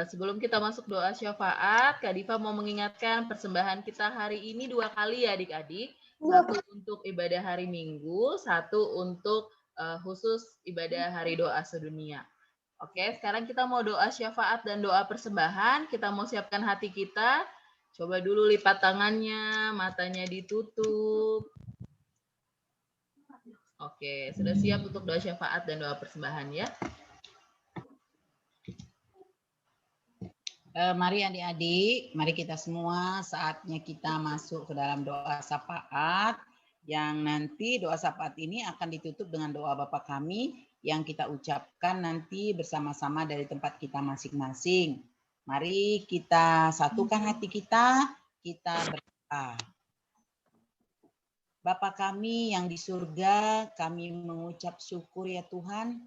Sebelum kita masuk doa syafaat, Kak Diva mau mengingatkan persembahan kita hari ini 2 kali ya adik-adik. Satu untuk ibadah hari Minggu, satu untuk khusus ibadah hari doa sedunia. Oke, sekarang kita mau doa syafaat dan doa persembahan. Kita mau siapkan hati kita. Coba dulu lipat tangannya, matanya ditutup. Oke, sudah siap untuk doa syafaat dan doa persembahan ya? Mari adik-adik, mari kita semua saatnya kita masuk ke dalam doa syafaat, yang nanti doa syafaat ini akan ditutup dengan doa Bapa kami yang kita ucapkan nanti bersama-sama dari tempat kita masing-masing. Mari kita satukan hati kita berdoa. Bapa kami yang di surga, kami mengucap syukur ya Tuhan,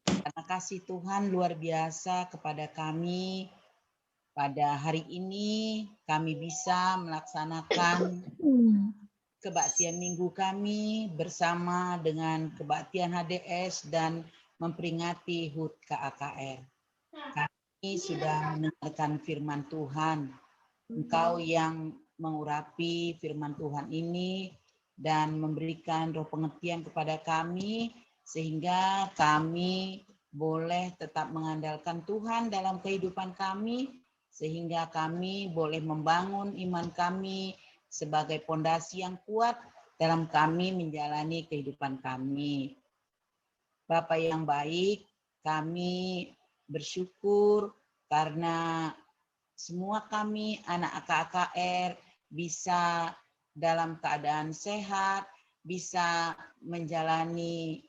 karena kasih Tuhan luar biasa kepada kami. Pada hari ini kami bisa melaksanakan kebaktian minggu kami bersama dengan kebaktian HDS dan memperingati HUT KAKR. Kami sudah mendengarkan firman Tuhan. Engkau yang mengurapi firman Tuhan ini dan memberikan roh pengertian kepada kami sehingga kami boleh tetap mengandalkan Tuhan dalam kehidupan kami, sehingga kami boleh membangun iman kami sebagai pondasi yang kuat dalam kami menjalani kehidupan kami. Bapa yang baik, kami bersyukur karena semua kami anak KKR bisa dalam keadaan sehat, bisa menjalani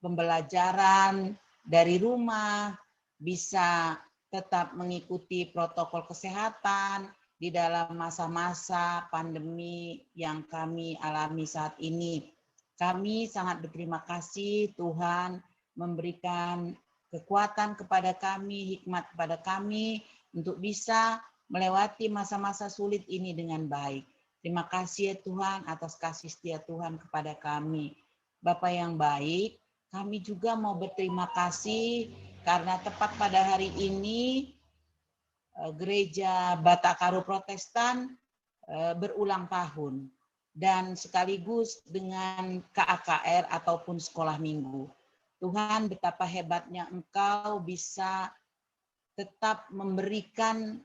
pembelajaran dari rumah, bisa tetap mengikuti protokol kesehatan di dalam masa-masa pandemi yang kami alami saat ini. Kami sangat berterima kasih Tuhan memberikan kekuatan kepada kami, hikmat kepada kami untuk bisa melewati masa-masa sulit ini dengan baik. Terima kasih ya Tuhan atas kasih setia Tuhan kepada kami. Bapa yang baik, kami juga mau berterima kasih karena tepat pada hari ini Gereja Batakaru Protestan berulang tahun dan sekaligus dengan KAKR ataupun sekolah minggu. Tuhan, betapa hebatnya Engkau bisa tetap memberikan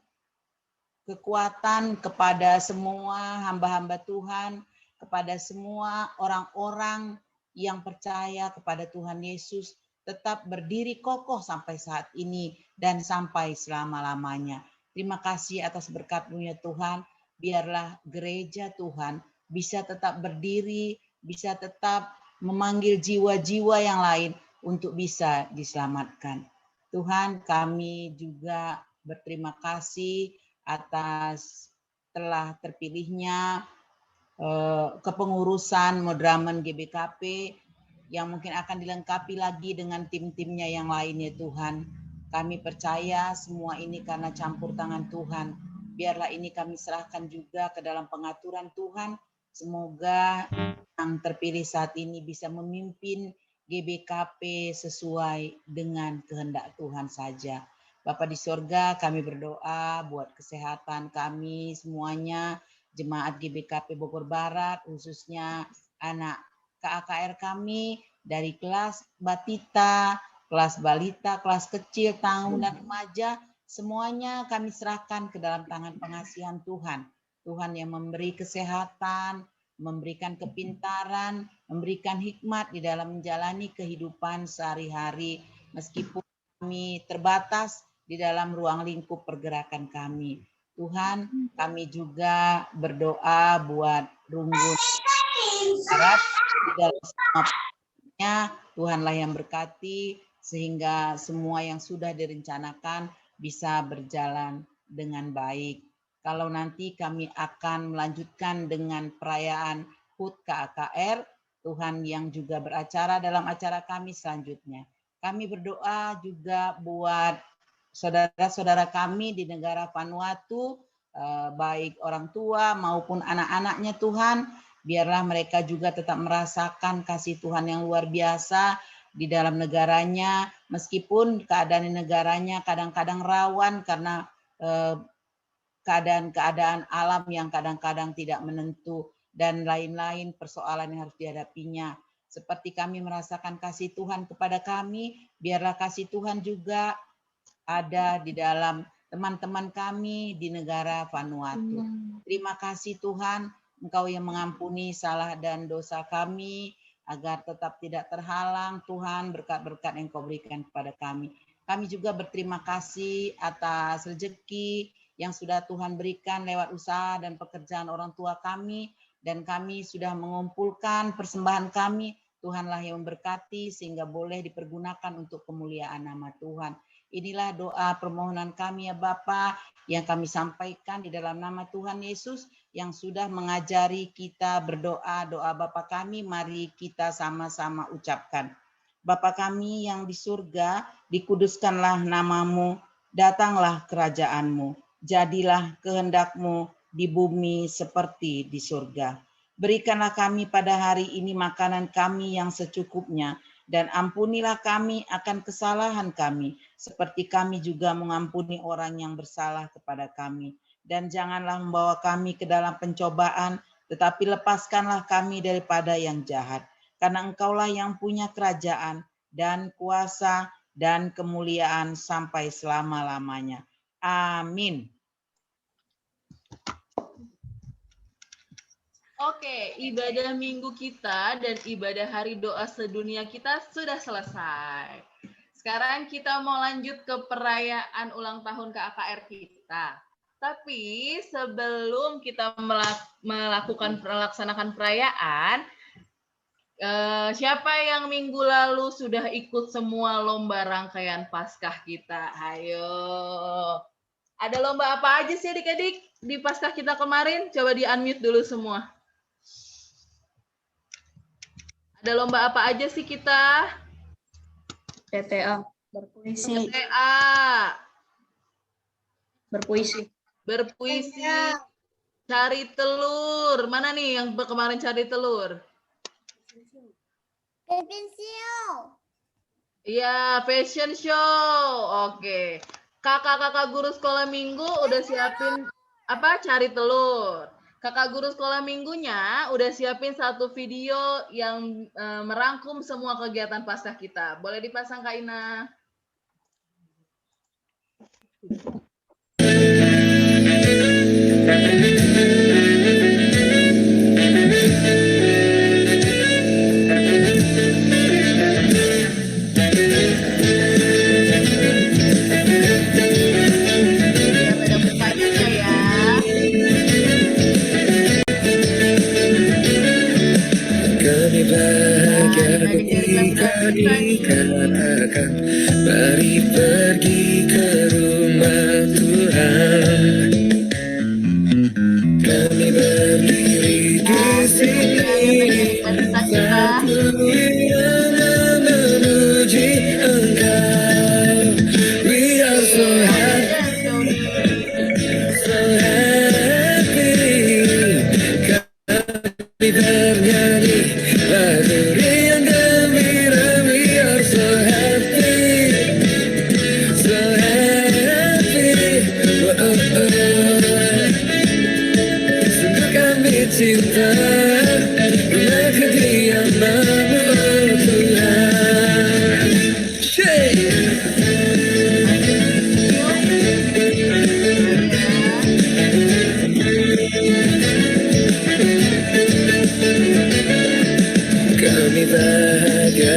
kekuatan kepada semua hamba-hamba Tuhan, kepada semua orang-orang yang percaya kepada Tuhan Yesus, tetap berdiri kokoh sampai saat ini dan sampai selama-lamanya. Terima kasih atas berkat-Mu ya Tuhan. Biarlah gereja Tuhan bisa tetap berdiri, bisa tetap memanggil jiwa-jiwa yang lain untuk bisa diselamatkan. Tuhan, kami juga berterima kasih atas telah terpilihnya kepengurusan Modramen GBKP yang mungkin akan dilengkapi lagi dengan tim-timnya yang lainnya Tuhan. Kami percaya semua ini karena campur tangan Tuhan. Biarlah ini kami serahkan juga ke dalam pengaturan Tuhan. Semoga yang terpilih saat ini bisa memimpin GBKP sesuai dengan kehendak Tuhan saja. Bapa di sorga, kami berdoa buat kesehatan kami semuanya, jemaat GBKP Bogor Barat, khususnya anak KAKR kami dari kelas batita, kelas balita, kelas kecil, tanggung dan remaja, semuanya kami serahkan ke dalam tangan pengasihan Tuhan. Tuhan yang memberi kesehatan, memberikan kepintaran, memberikan hikmat di dalam menjalani kehidupan sehari-hari, meskipun kami terbatas di dalam ruang lingkup pergerakan kami. Tuhan, kami juga berdoa buat Runggun Barat di dalam semuanya. Tuhanlah yang berkati sehingga semua yang sudah direncanakan bisa berjalan dengan baik. Kalau nanti kami akan melanjutkan dengan perayaan HUT KAKR, Tuhan yang juga beracara dalam acara kami selanjutnya. Kami berdoa juga buat saudara-saudara kami di negara Vanuatu, baik orang tua maupun anak-anaknya Tuhan, biarlah mereka juga tetap merasakan kasih Tuhan yang luar biasa di dalam negaranya, meskipun keadaan di negaranya kadang-kadang rawan karena keadaan-keadaan alam yang kadang-kadang tidak menentu dan lain-lain persoalan yang harus dihadapinya. Seperti kami merasakan kasih Tuhan kepada kami, biarlah kasih Tuhan juga ada di dalam teman-teman kami di negara Vanuatu. Terima kasih Tuhan, Engkau yang mengampuni salah dan dosa kami, agar tetap tidak terhalang Tuhan berkat-berkat yang Kau berikan kepada kami. Kami juga berterima kasih atas rezeki yang sudah Tuhan berikan lewat usaha dan pekerjaan orang tua kami, dan kami sudah mengumpulkan persembahan kami. Tuhanlah yang memberkati sehingga boleh dipergunakan untuk kemuliaan nama Tuhan. Inilah doa permohonan kami ya Bapa yang kami sampaikan di dalam nama Tuhan Yesus yang sudah mengajari kita berdoa. Doa Bapa kami, mari kita sama-sama ucapkan. Bapa kami yang di surga, dikuduskanlah namamu, datanglah kerajaanmu, jadilah kehendak-Mu di bumi seperti di surga. Berikanlah kami pada hari ini makanan kami yang secukupnya, dan ampunilah kami akan kesalahan kami, seperti kami juga mengampuni orang yang bersalah kepada kami. Dan janganlah membawa kami ke dalam pencobaan, tetapi lepaskanlah kami daripada yang jahat. Karena Engkaulah yang punya kerajaan dan kuasa dan kemuliaan sampai selama-lamanya. Amin. Oke, ibadah minggu kita dan ibadah hari doa sedunia kita sudah selesai. Sekarang kita mau lanjut ke perayaan ulang tahun KAKR kita. Tapi sebelum kita melaksanakan perayaan, siapa yang minggu lalu sudah ikut semua lomba rangkaian Paskah kita? Ayo. Ada lomba apa aja sih adik-adik di Paskah kita kemarin? Coba di-unmute dulu semua. Ada lomba apa aja sih kita? PTA. Berpuisi. PTA. Berpuisi. Berpuisi. Cari telur. Mana nih yang kemarin cari telur? Fashion show. Iya, fashion show. Oke. Kakak-kakak guru sekolah minggu udah siapin apa? Cari telur. Kakak guru sekolah minggunya udah siapin satu video yang merangkum semua kegiatan Paskah kita. Boleh dipasang Kak Ina? Dikatakan, mari pergi ke rumah Tuhan. Kami berdiri di sini, satu irama memuji Engkau.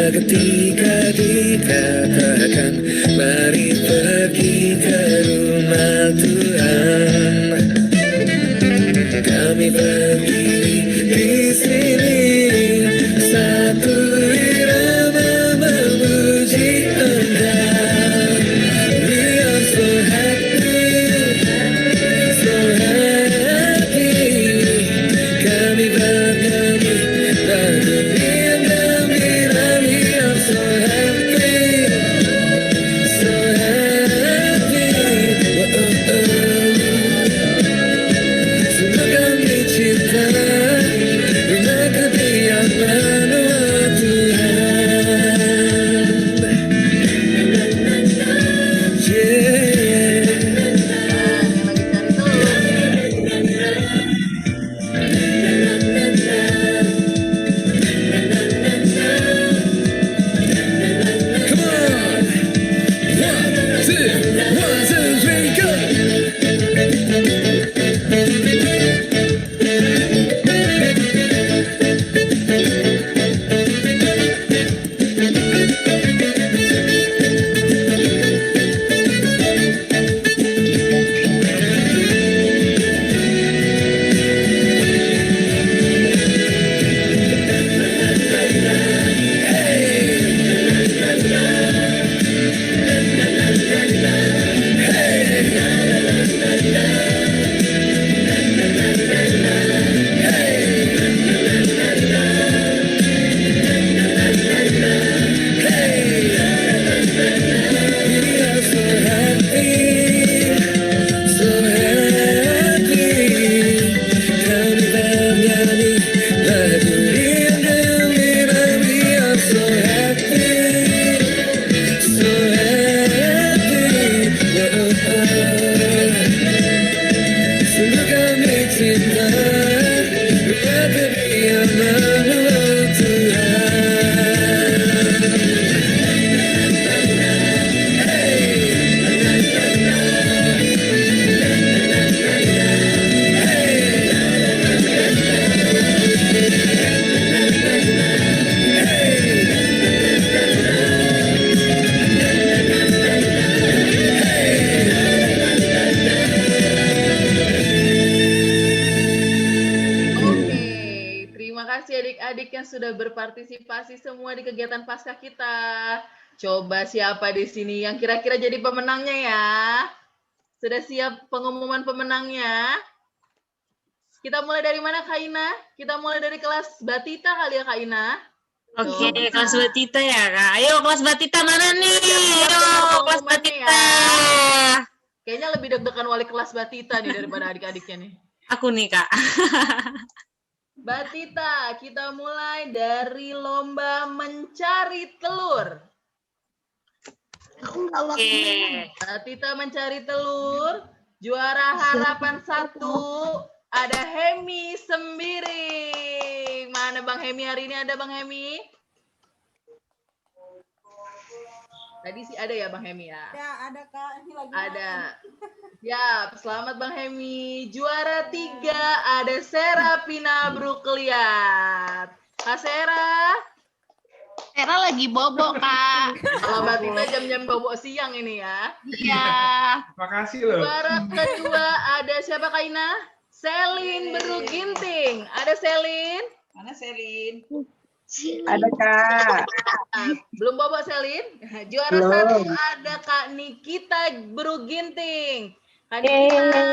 ketika dikatakan mari pergi ke rumah Tuhan. Kami berdiri di sini satu irama memuji Engkau. We are so happy, so happy. Kami bernyanyi lagu yang gembira. We are so happy, so happy. Oh, oh, oh. Sungguh kami cinta rumah kediaman Tuhan. adik-adik yang sudah berpartisipasi semua di kegiatan Paskah kita. Coba siapa di sini yang kira-kira jadi pemenangnya ya? Sudah siap pengumuman pemenangnya? Kita mulai dari mana, Kak Ina? Kita mulai dari kelas Batita kali ya, Kak Ina? Oke, kelas Batita ya, Kak. Ayo, kelas Batita mana nih? Ayo, kelas Batita. Ya. Kayaknya lebih deg-degan wali kelas Batita nih daripada adik-adiknya nih. Aku nih, Kak. Batita, kita mulai dari lomba mencari telur. Oke. Batita mencari telur. Juara harapan 1 ada Hemi Sembiring. Mana Bang Hemi hari ini? Ada Bang Hemi? Tadi sih ada ya Bang Hemi ya? Ya, ada Kak. Ini lagi ada. Ya, selamat Bang Hemi. Juara 3 ada Serapina Brukliat. Kak Sera? Sera lagi bobo, Kak. Kalau Batita jam-jam bobo siang ini ya. Iya. Makasih loh. Juara kedua ada siapa Kak Ina? Selin Beruginting. Ada Selin? Mana Selin? Ada Kak. Belum bobo Selin? Juara 1 ada Kak Nikita Beruginting. Kak Nikita.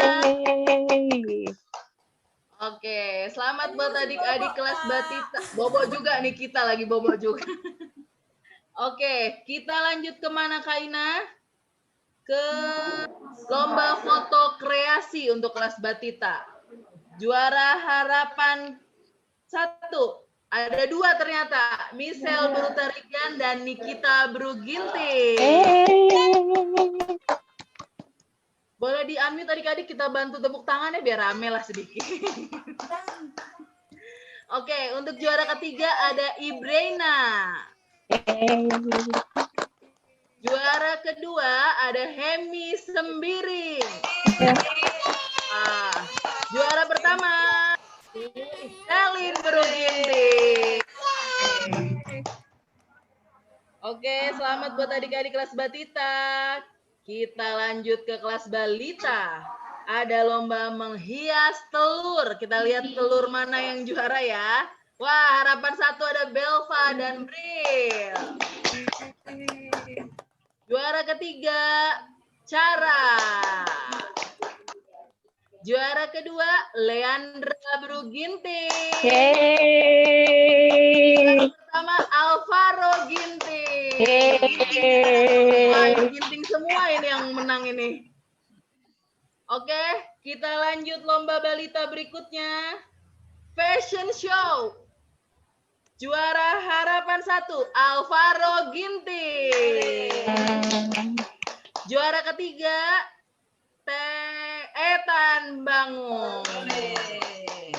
Oke, selamat buat adik-adik kelas Batita. Bobo juga nih kita lagi bobo juga. Oke, kita lanjut kemana Kak Ina? Ke lomba foto kreasi untuk kelas Batita. Juara harapan 1. Ada 2 ternyata. Michelle Brutarigan dan Nikita Bruginting. Boleh di-unmute adik-adik, kita bantu tepuk tangannya biar rame lah sedikit. Oke, untuk juara ketiga ada Ibrena. Juara kedua ada Hemi Sembiring. Juara pertama Selin Beruginting. Oke, selamat buat adik-adik kelas Batita. Kita lanjut ke kelas Balita. Ada lomba menghias telur. Kita lihat telur mana yang juara ya. Wah, harapan 1 ada Belva dan Bril. Juara ketiga, Cara. Juara kedua, Leandra Bruginting. Juara pertama, Alvaro Ginting. Wah, ini Ginting semua ini yang menang ini. Oke, kita lanjut lomba balita berikutnya. Fashion show. Juara harapan 1, Alvaro Ginting. Juara ketiga, Etan Bangun.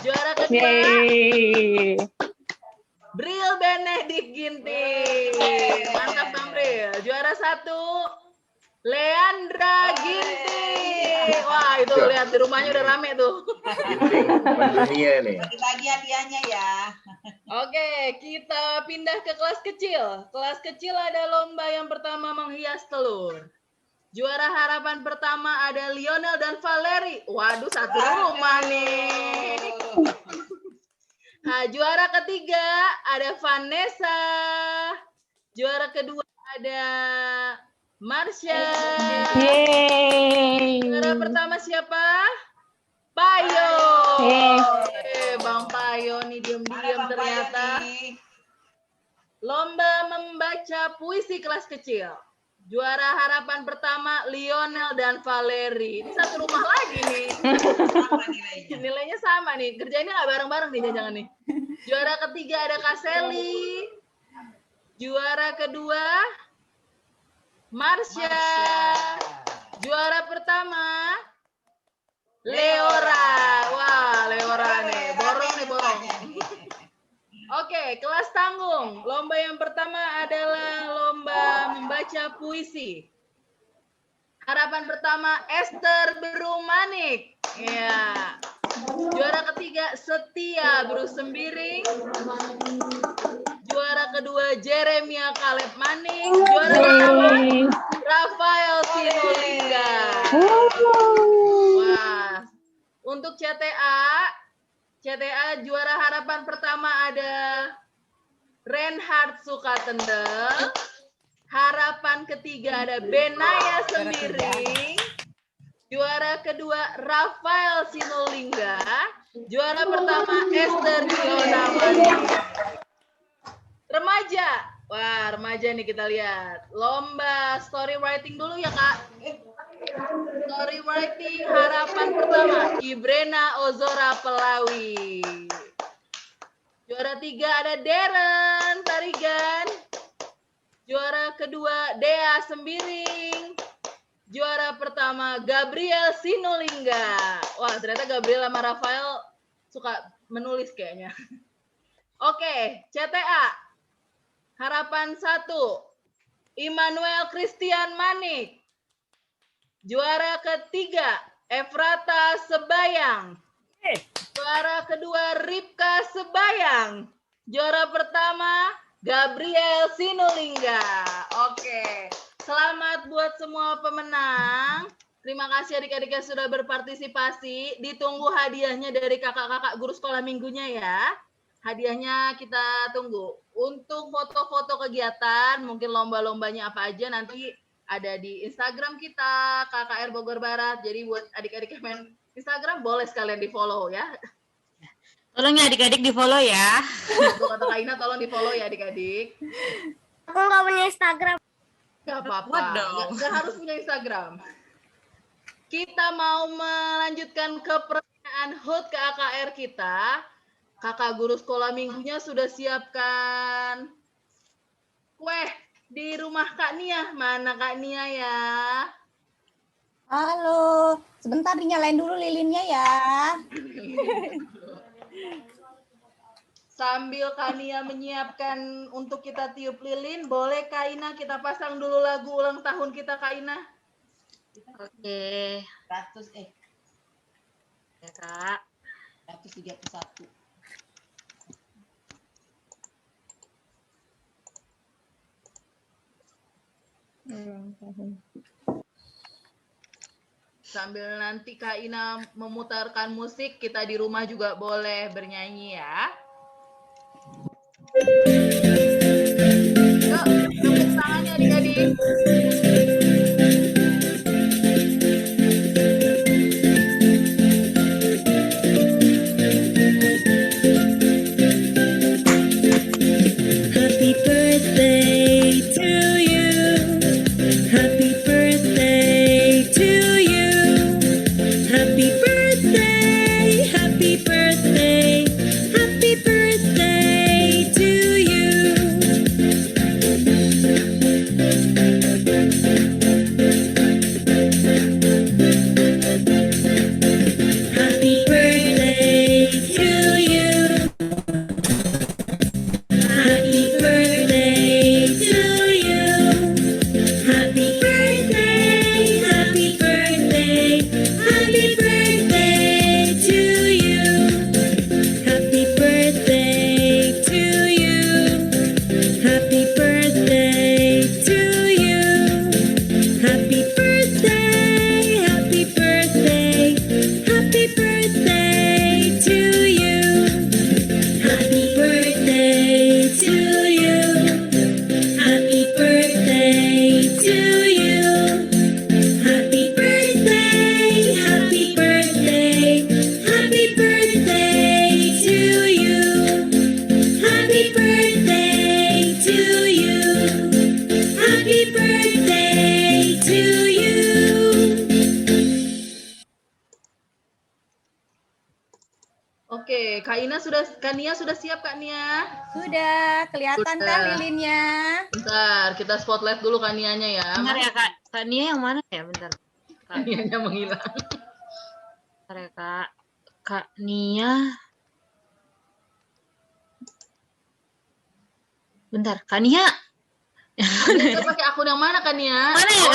Juara kedua, Bril Benedict Ginting. Mantap Bang Bril. Juara 1, Leandra Ginting. Wah, itu lihat di rumahnya udah rame tuh. Dunia nih. Bagi-bagi hadiahnya ya. Oke, kita pindah ke kelas kecil. Kelas kecil ada lomba yang pertama menghias telur. Juara harapan pertama ada Lionel dan Valeri. Waduh, satu rumah nih. Nah, juara ketiga ada Vanessa. Juara kedua ada Marsha. Juara pertama siapa? Payo. Bang Payo nih diam-diam ternyata. Lomba membaca puisi kelas kecil. Juara harapan pertama Lionel dan Valeri. Ini satu rumah lagi nih. Sama nilainya. Nilainya sama nih. Kerjanya nggak bareng-bareng nih jangan nih. Juara ketiga ada Kak Seli. Juara kedua Marsha. Juara pertama Leora. Wah, Leora nih. Borong nih, borong. Oke, kelas tanggung. Lomba yang pertama adalah lomba membaca puisi. Harapan pertama Esther Berumanik. Ya. Juara ketiga Setia Berusembiring. Juara kedua Jeremia Kaleb Maning. Juara pertama Rafael Sinulinga. Wah. Untuk CTA juara harapan pertama ada Reinhard Sukatendel. Harapan ketiga ada Benaya Sembiring. Juara kedua Rafael Sinulinga. Juara pertama Esther Gionamani. Remaja. Wah, remaja nih kita lihat. Lomba story writing dulu ya, Kak. Story writing harapan pertama Ibrena Ozora Pelawi. Juara 3 ada Darren Tarigan. Juara kedua Dea Sembiring. Juara pertama Gabriel Sinulinga. Wah, ternyata Gabriel sama Rafael suka menulis kayaknya. Oke, CTA. Harapan 1 Immanuel Christian Manik. Juara ketiga, Efrata Sebayang. Juara kedua, Ripka Sebayang. Juara pertama, Gabriel Sinulinga. Oke, selamat buat semua pemenang. Terima kasih adik-adik yang sudah berpartisipasi. Ditunggu hadiahnya dari kakak-kakak guru sekolah minggunya ya. Hadiahnya kita tunggu. Untuk foto-foto kegiatan, mungkin lomba-lombanya apa aja nanti ada di Instagram kita, KKR Bogor Barat. Jadi buat adik-adik yang main Instagram, boleh sekalian di-follow ya. Tolong ya adik-adik di-follow ya. Gue kata Kak Ina, tolong di-follow ya adik-adik. Aku nggak punya Instagram. Gak apa-apa, nggak harus punya Instagram. Kita mau melanjutkan ke pertanyaan HUT ke AKR kita. Kakak guru sekolah minggunya sudah siapkan kue di rumah Kak Nia. Mana Kak Nia ya? Halo, sebentar dinyalain dulu lilinnya ya. Sambil Kak Nia menyiapkan untuk kita tiup lilin, boleh Kak Ina kita pasang dulu lagu ulang tahun kita Kak Ina? Oke. 100 Ya Kak. 131. Sambil nanti Kak Ina memutarkan musik, kita di rumah juga boleh bernyanyi ya. Yuk, tepuk tangannya adik-adik. Happy birthday to you. Happy birthday to you. Happy birthday, happy birthday, happy birthday to you. Happy birthday to you. Happy birthday to you. Happy birthday, happy birthday, happy birthday to you. Happy birthday to you. Happy birthday to you. Happy birthday, happy birthday, happy birthday to you. Happy birthday to you. Happy birthday to you. Happy birthday, happy birthday, happy birthday to you. Happy birthday to you. Happy birthday to you. Oke, Kak Nia sudah siap Kak Nia? Sudah, kelihatan kan lilinnya? Bentar, kita spotlight dulu Kak Nianya ya. Bentar ya Kak. Kak Nia yang mana ya? Bentar. Kak Nianya menghilang. Bentar ya Kak. Kak Nia. Bentar, Kak Nia. Kita pakai akun yang mana Kak Nia? Mana ya,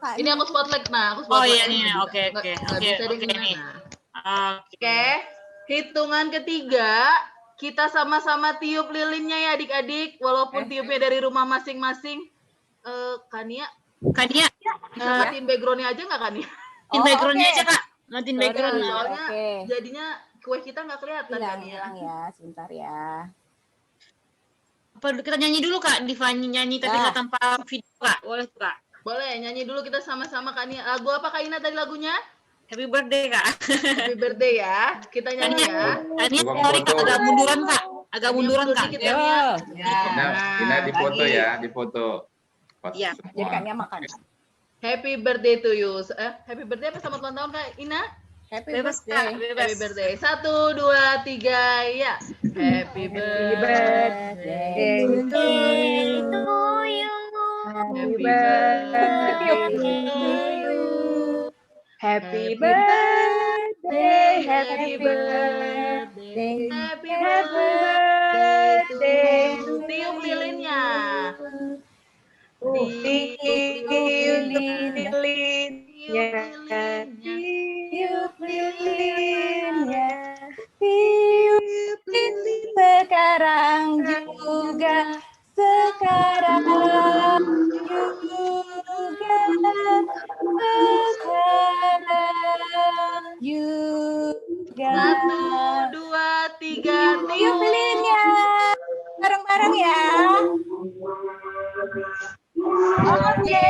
Kak? Ini aku spotlight. Nah, aku Oh spotlight. iya nih, oke. Nggak bisa deh Oke nih. gimana. Oke, hitungan ketiga, kita sama-sama tiup lilinnya ya adik-adik, walaupun tiupnya dari rumah masing-masing. Kak Nia, bisa matiin background-nya aja nggak Kak Nia? Matiin background-nya aja Kak. Matiin background. Soalnya jadinya kue kita nggak kelihatan Kak Nia. Hilang ya, sebentar ya. Apa kita nyanyi dulu Kak? Diva nyanyi tapi nggak tanpa video Kak. Boleh tuh Kak? Boleh, nyanyi dulu kita sama-sama Kak Nia. Lagu apa Kak Ina tadi lagunya? Happy birthday Kak. Happy birthday ya. Kita nyanyi ya. Kak Nia, sorry Kak, agak munduran Kak. Agak munduran Kak. Kita Nia. Ina dipoto ya, dipoto. Iya. Jadi Kak Nia makan. Happy birthday to you. Happy birthday apa selamat ulang tahun Kak Ina? Happy Bebas birthday. Kak, bebas. Happy birthday. 1, 2, 3, ya. Happy birthday to you. Happy birthday to you. Happy birthday, happy Happy birthday, birthday. Tiup lilinnya. tiup lilinnya, Tiup lilinnya, tiup lilin sekarang juga, sekarang juga. 1, 2, 3, Tiup lilinnya, bareng-bareng ya. Oke,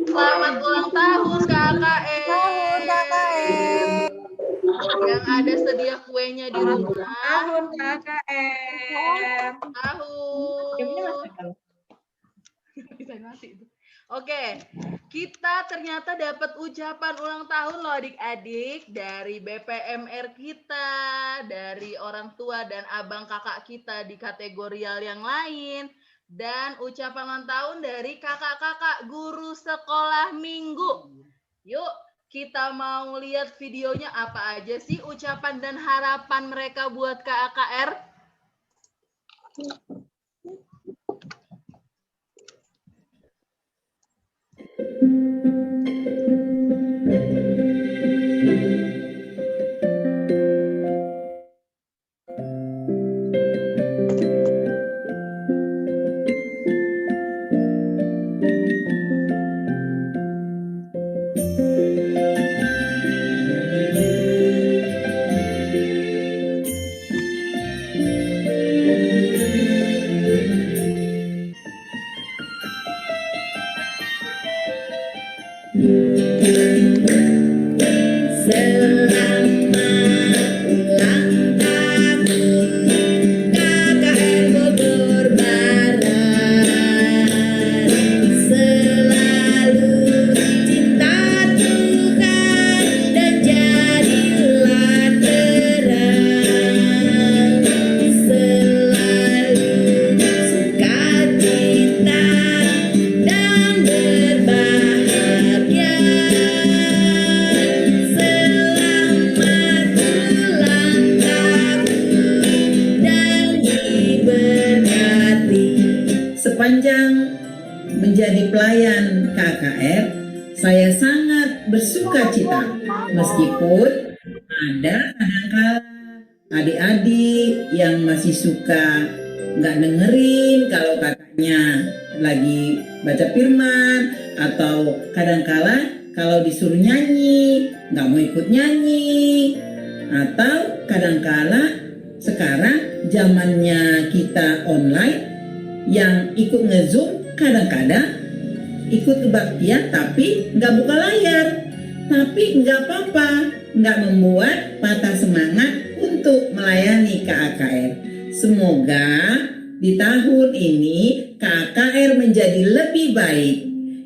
selamat ulang tahun KKM. Yang ada sedia kuenya di rumah. tahun KKM. Tahun. Bisa mati itu. Oke, kita ternyata dapat ucapan ulang tahun loh adik-adik dari BPMR kita, dari orang tua dan abang kakak kita di kategorial yang lain, dan ucapan ulang tahun dari kakak-kakak guru sekolah minggu. Yuk, kita mau lihat videonya apa aja sih ucapan dan harapan mereka buat KAKR. Sepanjang menjadi pelayan KKR, saya sangat bersuka cita meskipun ada kadang-kala adik-adik yang masih suka nggak dengerin kalau kakaknya lagi baca firman, atau kadang-kala kalau disuruh nyanyi nggak mau ikut nyanyi, atau kadang-kala sekarang zamannya kita online yang ikut nge-zoom kadang-kadang ikut kebaktian tapi nggak buka layar. Tapi nggak apa-apa, nggak membuat patah semangat untuk melayani KKR. Semoga di tahun ini KKR menjadi lebih baik,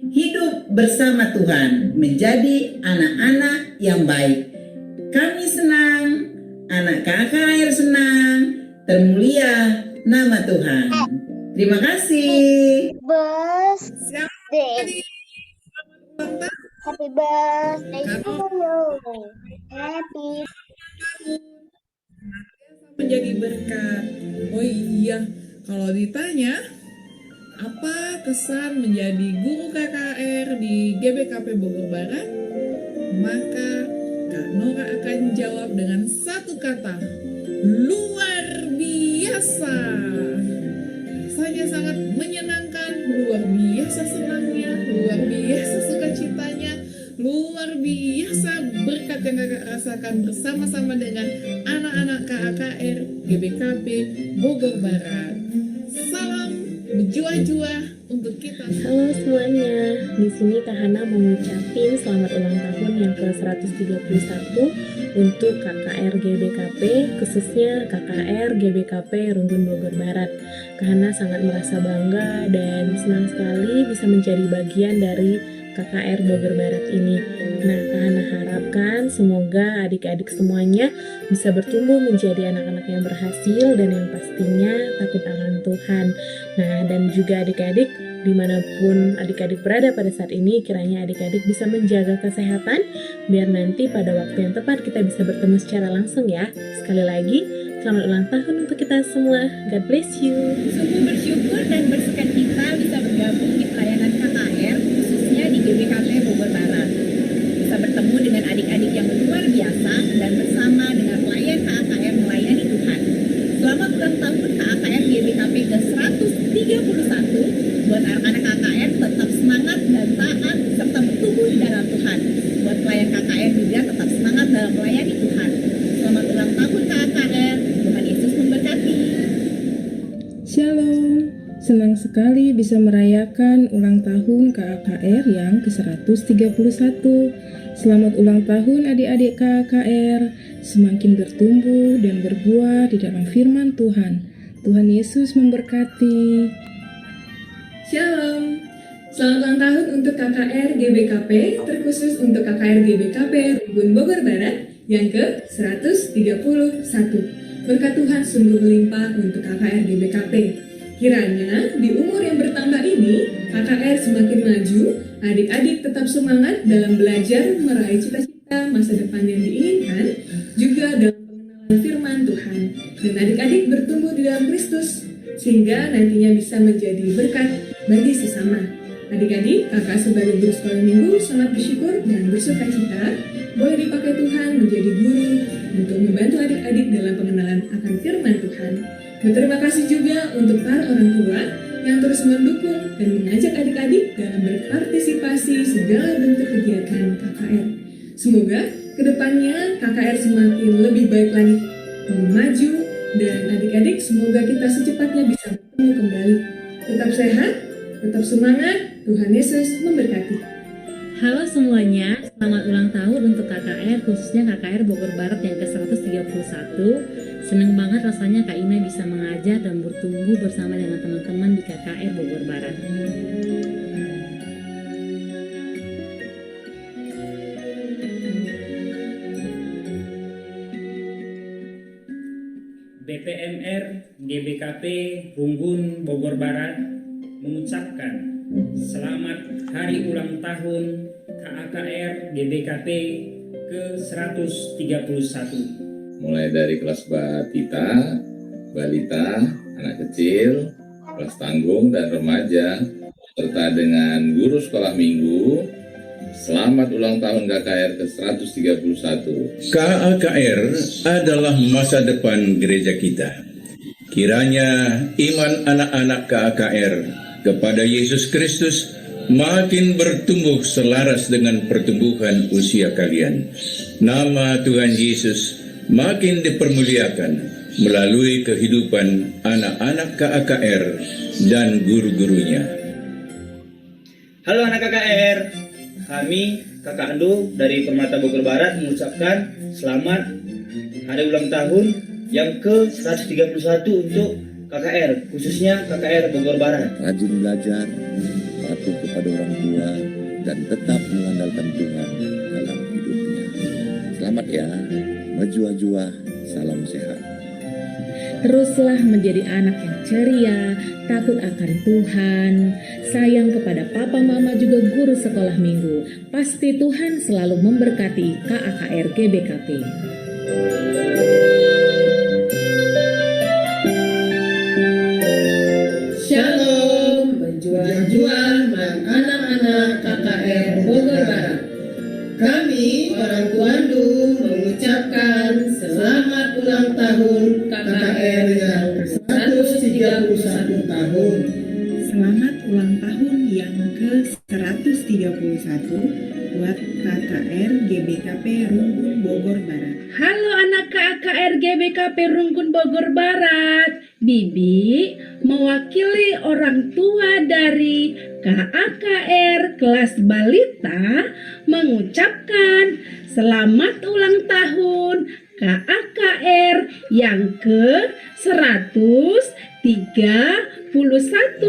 hidup bersama Tuhan, menjadi anak-anak yang baik. Kami senang, anak KKR senang, termulia nama Tuhan. Terima kasih. Birthday. Happy birthday to you. Happy. Menjadi berkat. Oh iya, kalau ditanya apa kesan menjadi guru KKR di GBKP Bogor Barat, maka Kak Nora akan jawab dengan satu kata, luar biasa. Rasanya sangat menyenangkan, luar biasa senangnya, luar biasa sukacitanya, luar biasa berkat yang kakak rasakan bersama-sama dengan anak-anak KKR GBKP Bogor Barat. Salam berjuah-juah untuk kita. Halo semuanya, di sini Kak Hana mau ngucapin selamat ulang tahun yang ke-131 untuk KKR GBKP, khususnya KKR GBKP Runggun Bogor Barat. Kak Hana sangat merasa bangga dan senang sekali bisa menjadi bagian dari KKR Bogor Barat ini. Nah, Kak Hana harapkan semoga adik-adik semuanya bisa bertumbuh menjadi anak-anak yang berhasil dan yang pastinya takut akan Tuhan. Nah, dan juga adik-adik dimanapun adik-adik berada pada saat ini, kiranya adik-adik bisa menjaga kesehatan biar nanti pada waktu yang tepat kita bisa bertemu secara langsung ya. Sekali lagi, selamat ulang tahun untuk kita semua. God bless you. Sungguh bersyukur dan bersukacita bisa bergabung di pelayanan KKR, khususnya di GBKP Bogor Barat. Bisa bertemu dengan adik-adik yang luar biasa dan bersama dengan pelayan KKR melayani Tuhan. Selamat ulang tahun KKR GBKP ke-131. Buat anak-anak KKR tetap semangat dan taat serta bertumbuh di dalam Tuhan. Buat pelayan KKR juga tetap semangat dalam melayani Tuhan. Selamat ulang tahun KKR. Tuhan Yesus memberkati. Shalom, senang sekali bisa merayakan ulang tahun KKR yang ke-131. Selamat ulang tahun adik-adik KKR, semakin bertumbuh dan berbuah di dalam firman Tuhan. Tuhan Yesus memberkati. Shalom, selamat ulang tahun untuk KKR GBKP, terkhusus untuk KKR GBKP Runggun Bogor Barat yang ke-131. Berkat Tuhan sungguh melimpah untuk KKR GBKP. Kiranya di umur yang bertambah ini, KKR semakin maju, adik-adik tetap semangat dalam belajar meraih cita-cita masa depan yang diinginkan, juga dalam pengenalan firman Tuhan, dan adik-adik bertumbuh di dalam Kristus, sehingga nantinya bisa menjadi berkat bagi sesama. Adik-adik, kakak sebagai guru sekolah minggu sangat bersyukur dan bersuka cita boleh dipakai Tuhan menjadi guru untuk membantu adik-adik dalam pengenalan akan firman Tuhan. Berterima kasih juga untuk para orang tua yang terus mendukung dan mengajak adik-adik dalam berpartisipasi segala bentuk kegiatan KKR. Semoga kedepannya KKR semakin lebih baik lagi, maju, dan adik-adik semoga kita secepatnya bisa bertemu kembali. Tetap sehat, tetap semangat, Tuhan Yesus memberkati. Halo semuanya, selamat ulang tahun untuk KKR, khususnya KKR Bogor Barat yang ke-131. Senang banget rasanya Kak Ina bisa mengajar dan bertumbuh bersama dengan teman-teman di KKR Bogor Barat. BPMR GBKP Runggun Bogor Barat mengucapkan selamat hari ulang tahun KAKR GBKP ke-131. Mulai dari kelas batita, balita, anak kecil, kelas tanggung dan remaja, serta dengan guru sekolah minggu. Selamat ulang tahun KKR ke-131. KAKR adalah masa depan gereja kita. Kiranya iman anak-anak KAKR kepada Yesus Kristus makin bertumbuh selaras dengan pertumbuhan usia kalian. Nama Tuhan Yesus makin dipermuliakan melalui kehidupan anak-anak KAKR dan guru-gurunya. Halo anak KKR, kami Kakak Ando dari Permata Bogor Barat mengucapkan selamat hari ulang tahun yang ke-131 untuk KKR, khususnya KKR Bogor Barat. Rajin belajar, patuh kepada orang tua, dan tetap mengandalkan Tuhan dalam hidupnya. Selamat ya, maju-jua, salam sehat. Teruslah menjadi anak yang ceria, takut akan Tuhan, sayang kepada papa mama juga guru sekolah minggu. Pasti Tuhan selalu memberkati KAKR GBKP. Shalom, berjuang-juang anak-anak KKR Bogor Barat. Kami orang Tuandu mengucapkan selamat ulang tahun KKR yang 131 tahun. Selamat ulang tahun yang ke-131 buat KKR GBKP Runggun Bogor Barat. Halo anak KKR GBKP Runggun Bogor Barat. Bibi mewakili orang tua dari KAKR kelas balita mengucapkan selamat ulang tahun KAKR yang ke-131.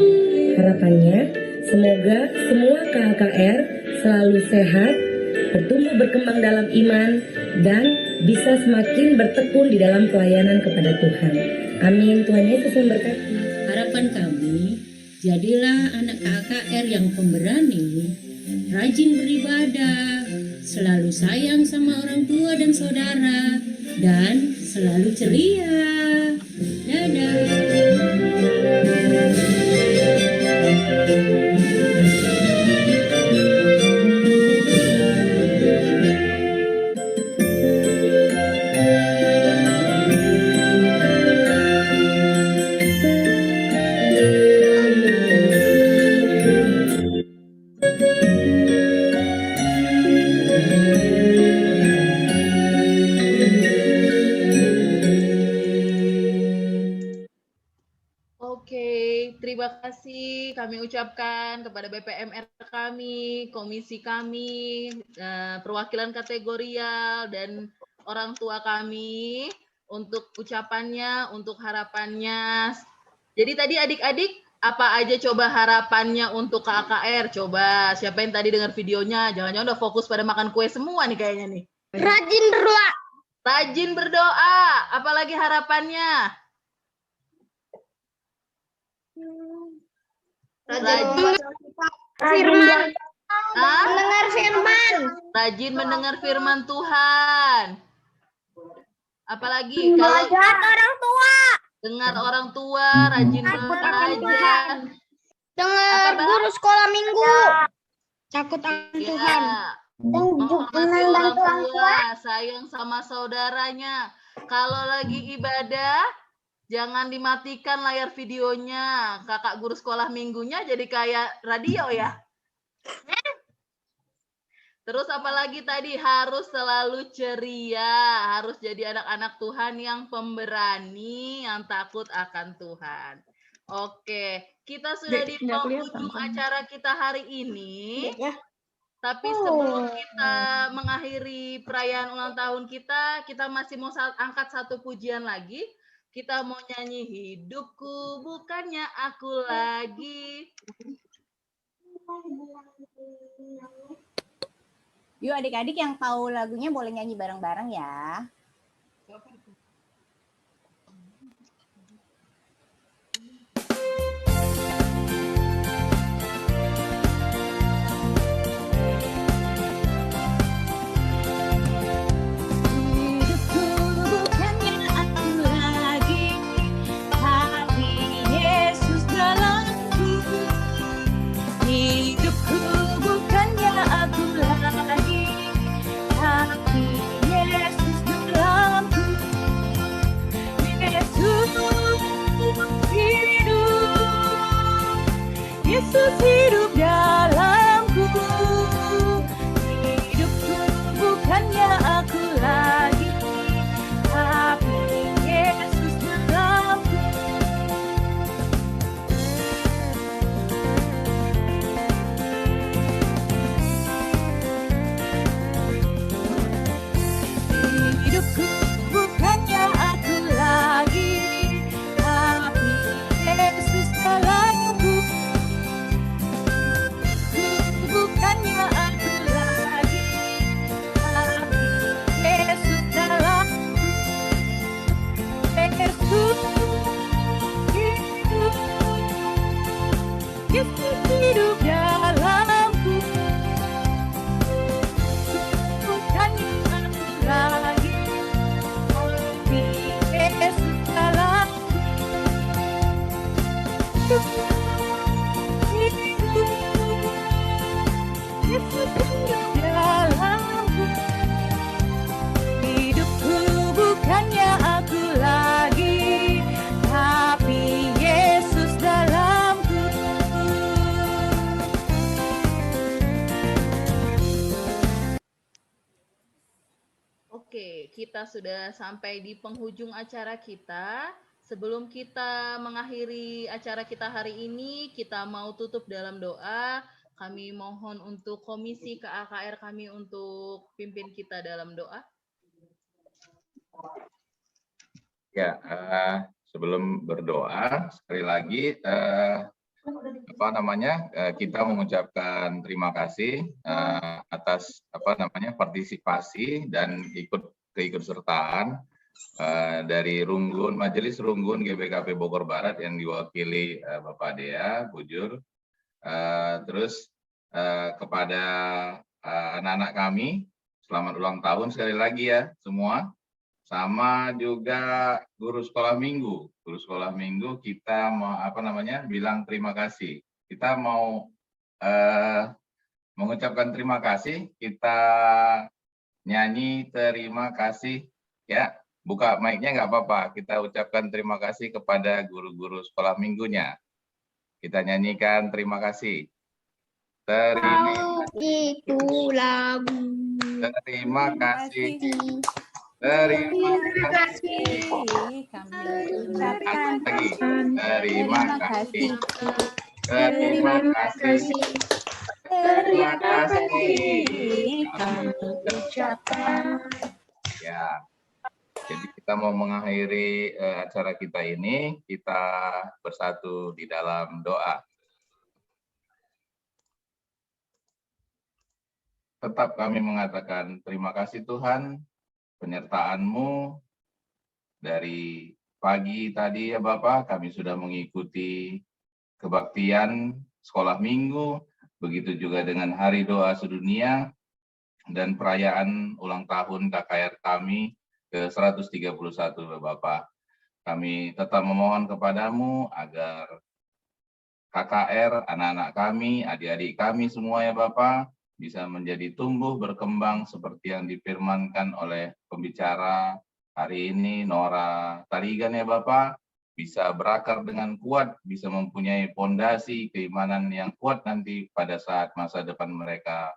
Harapannya, semoga semua KAKR selalu sehat, bertumbuh berkembang dalam iman, dan bisa semakin bertekun di dalam pelayanan kepada Tuhan. Amin. Tuhan Yesus memberkati. Harapan kami, jadilah anak KAKR yang pemberani, rajin beribadah, selalu sayang sama orang tua dan saudara, dan selalu ceria. Dadah. Terima kasih kami ucapkan kepada BPMR kami, komisi kami, perwakilan kategorial, dan orang tua kami untuk ucapannya, untuk harapannya. Jadi tadi adik-adik, apa aja coba harapannya untuk KKR? Coba, siapa yang tadi dengar videonya? Jangan-jangan udah fokus pada makan kue semua nih kayaknya nih. Rajin berdoa. Rajin berdoa. Apalagi harapannya? Rajin firman. Mendengar firman. Rajin mendengar firman Tuhan. Apalagi kalau orang tua. Dengar orang tua, rajin belajar. Dengar guru sekolah minggu. Takut akan Tuhan. Menghormati orang tua, sayang sama saudaranya. Kalau lagi ibadah, jangan dimatikan layar videonya. Kakak guru sekolah minggunya jadi kayak radio ya. Terus apalagi tadi, harus selalu ceria. Harus jadi anak-anak Tuhan yang pemberani, yang takut akan Tuhan. Oke, kita sudah di penghujung acara kita hari ini. Tapi sebelum kita mengakhiri perayaan ulang tahun kita masih mau angkat satu pujian lagi. Kita mau nyanyi hidupku bukannya aku lagi. Yuk adik-adik yang tahu lagunya boleh nyanyi bareng-bareng ya. Yesus hidup dalamku, hidupku bukannya aku lagi, tapi Yesus dalamku. Hidupku bukannya aku lagi, tapi Yesus dalamku. Bukannya aku lagi, tapi Yesus dalamku. Yesus hidup, Yesus hidup dalamku. Bukannya aku lagi, tapi Yesus dalamku. Yesus hidup dalamku, hidupku bukannya aku lagi, tapi Yesus dalamku. Oke, kita sudah sampai di penghujung acara kita. Sebelum kita mengakhiri acara kita hari ini, kita mau tutup dalam doa. Kami mohon untuk komisi KAKR kami untuk pimpin kita dalam doa. Ya, sebelum berdoa sekali lagi kita mengucapkan terima kasih atas partisipasi dan keikutsertaan dari Majelis Runggun GBKP Bogor Barat yang diwakili Bapak Dea Bujur. Terus kepada anak-anak kami, selamat ulang tahun sekali lagi ya semua. Sama juga guru sekolah minggu. Guru sekolah minggu kita mau bilang terima kasih. Kita mau mengucapkan terima kasih. Kita nyanyi terima kasih ya. Buka mic-nya nggak apa-apa. Kita ucapkan terima kasih kepada guru-guru sekolah minggunya. Kita nyanyikan terima kasih. Terima kasih. Terima kasih. Terima kasih. Terima kasih. Terima kasih. Kami ucapkan. Ya. Jadi kita mau mengakhiri acara kita ini, kita bersatu di dalam doa. Tetap kami mengatakan terima kasih Tuhan, penyertaan-Mu dari pagi tadi ya Bapak, kami sudah mengikuti kebaktian sekolah minggu, begitu juga dengan Hari Doa Sedunia dan perayaan ulang tahun KKR kami ke-131 Bapak. Kami tetap memohon kepadamu agar KKR, anak-anak kami, adik-adik kami semua ya Bapak, bisa menjadi tumbuh berkembang seperti yang difirmankan oleh pembicara hari ini, Nora Tarigan ya Bapak, bisa berakar dengan kuat, bisa mempunyai fondasi keimanan yang kuat nanti pada saat masa depan mereka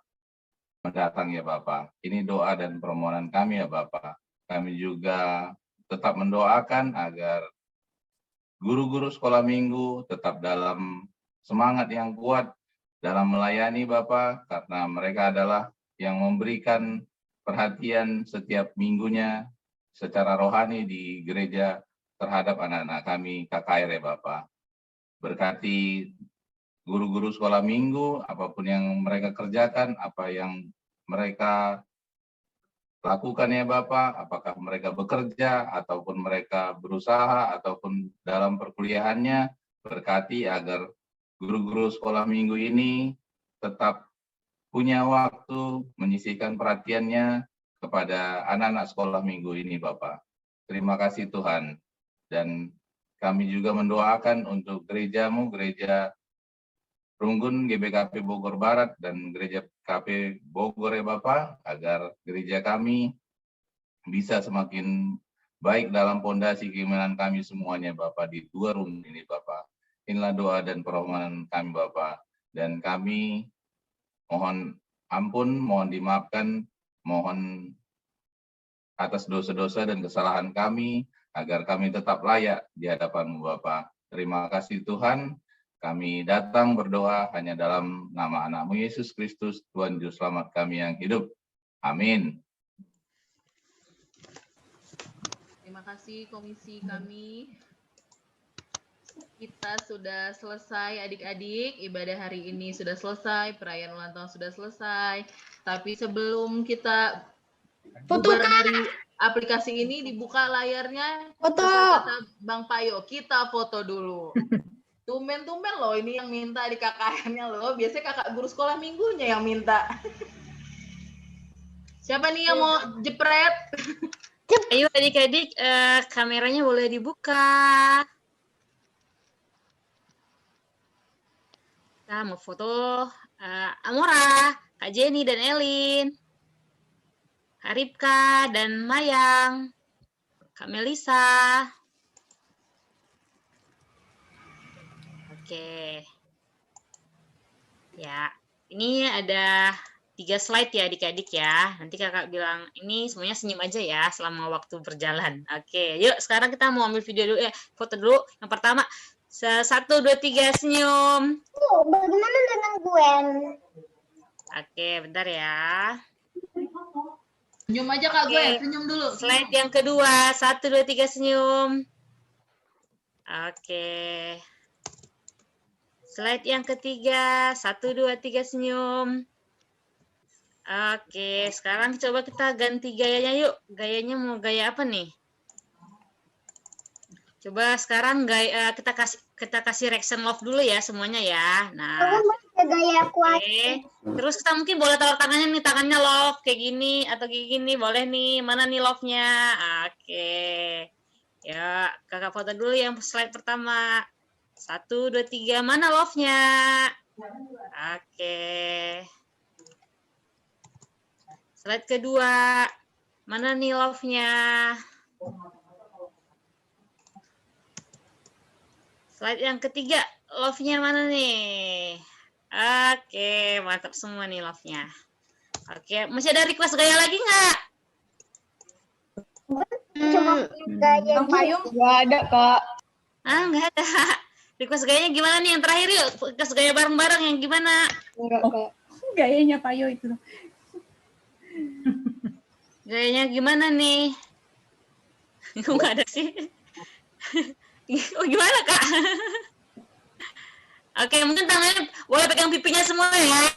mendatang ya Bapak. Ini doa dan permohonan kami ya Bapak. Kami juga tetap mendoakan agar guru-guru sekolah minggu tetap dalam semangat yang kuat dalam melayani Bapak, karena mereka adalah yang memberikan perhatian setiap minggunya secara rohani di gereja terhadap anak-anak kami KKR ya Bapak. Berkati guru-guru sekolah minggu, apapun yang mereka kerjakan, apa yang mereka lakukan ya Bapak, apakah mereka bekerja, ataupun mereka berusaha, ataupun dalam perkuliahannya, berkati agar guru-guru sekolah minggu ini tetap punya waktu menyisihkan perhatiannya kepada anak-anak sekolah minggu ini Bapak. Terima kasih Tuhan. Dan kami juga mendoakan untuk gerejamu, gereja Runggun GBKP Bogor Barat dan gereja KP Bogor ya Bapak, agar gereja kami bisa semakin baik dalam pondasi keimanan kami semuanya Bapak di dua Runggun ini Bapak. Inilah doa dan permohonan kami Bapak, dan kami mohon ampun, mohon dimaafkan, mohon atas dosa-dosa dan kesalahan kami, agar kami tetap layak di hadapan-Mu Bapa. Terima kasih Tuhan, kami datang berdoa hanya dalam nama anak-Mu Yesus Kristus, Tuhan Juru Selamat kami yang hidup. Amin. Terima kasih komisi kami. Kita sudah selesai adik-adik, ibadah hari ini sudah selesai, perayaan ulang tahun sudah selesai. Tapi sebelum kita bubar dari aplikasi ini, dibuka layarnya. Foto. Kata Bang Payo, kita foto dulu. Tumben-tumben loh ini yang minta di KKN-nya loh. Biasanya kakak guru sekolah minggunya yang minta. Siapa nih yang mau jepret? Ayo adik-adik, kameranya boleh dibuka. Kita mau foto Amora, Kak Jenny dan Elin, Kak Ripka dan Mayang, Kak Melisa. Oke. Ya, ini ada 3 slide ya adik-adik ya. Nanti kakak bilang, ini semuanya senyum aja ya selama waktu berjalan. Oke, yuk sekarang kita mau ambil video dulu, foto dulu. Yang pertama, 1, 2, 3, senyum. Bagaimana dengan Gwen? Oke, bentar ya. Senyum aja Kak Gwen, senyum dulu. Slide yang kedua, 1, 2, 3, senyum. Oke. Slide yang ketiga, 1, 2, 3, senyum. Oke, sekarang coba kita ganti gayanya yuk. Gayanya mau gaya apa nih? Coba sekarang gaya kita kasih reaction love dulu ya semuanya ya. Nah, gaya kuat. Oke. Terus kita mungkin boleh taruh tangannya nih, tangannya love kayak gini atau kayak gini, boleh nih. Mana nih love-nya? Oke. Ya, kakak foto dulu yang slide pertama. 1, 2, 3, mana love-nya? Oke. Slide kedua, mana nih love-nya? Slide yang ketiga, love-nya mana nih? Oke, mantap semua nih love-nya. Oke, masih ada request gaya lagi nggak? Cuma gaya Payung nggak ada Kak. Nggak ada. Request gayanya gimana nih? Yang terakhir yuk, request gaya bareng-bareng yang gimana? Enggak Kak. Gayanya Payo itu. Gayanya gimana nih? Kok nggak ada sih? Oh, gimana Kak? Oke, mungkin tangannya boleh pegang pipinya semua ya.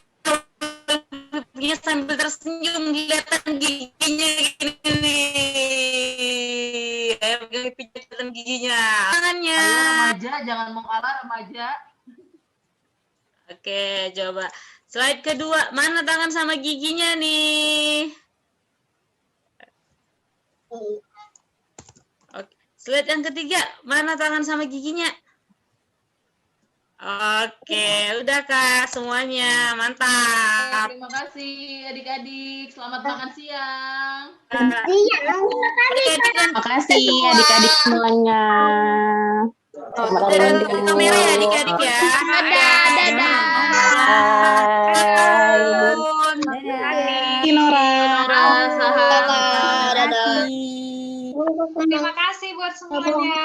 Pipinya sambil tersenyum, kelihatan giginya gini nih. Ayo pegang pipinya, kelihatan giginya. Tangannya. Ayo remaja, jangan mau kalah remaja. Oke, coba. Slide kedua, mana tangan sama giginya nih? Oke. Slide yang ketiga, mana tangan sama giginya? Oke, udah Kak semuanya, mantap. Terima kasih adik-adik, selamat makan siang. Terima kasih adik-adik semuanya. Kamera ya adik-adik ya. Dadah. Nora, sahabat. Terima kasih buat semuanya.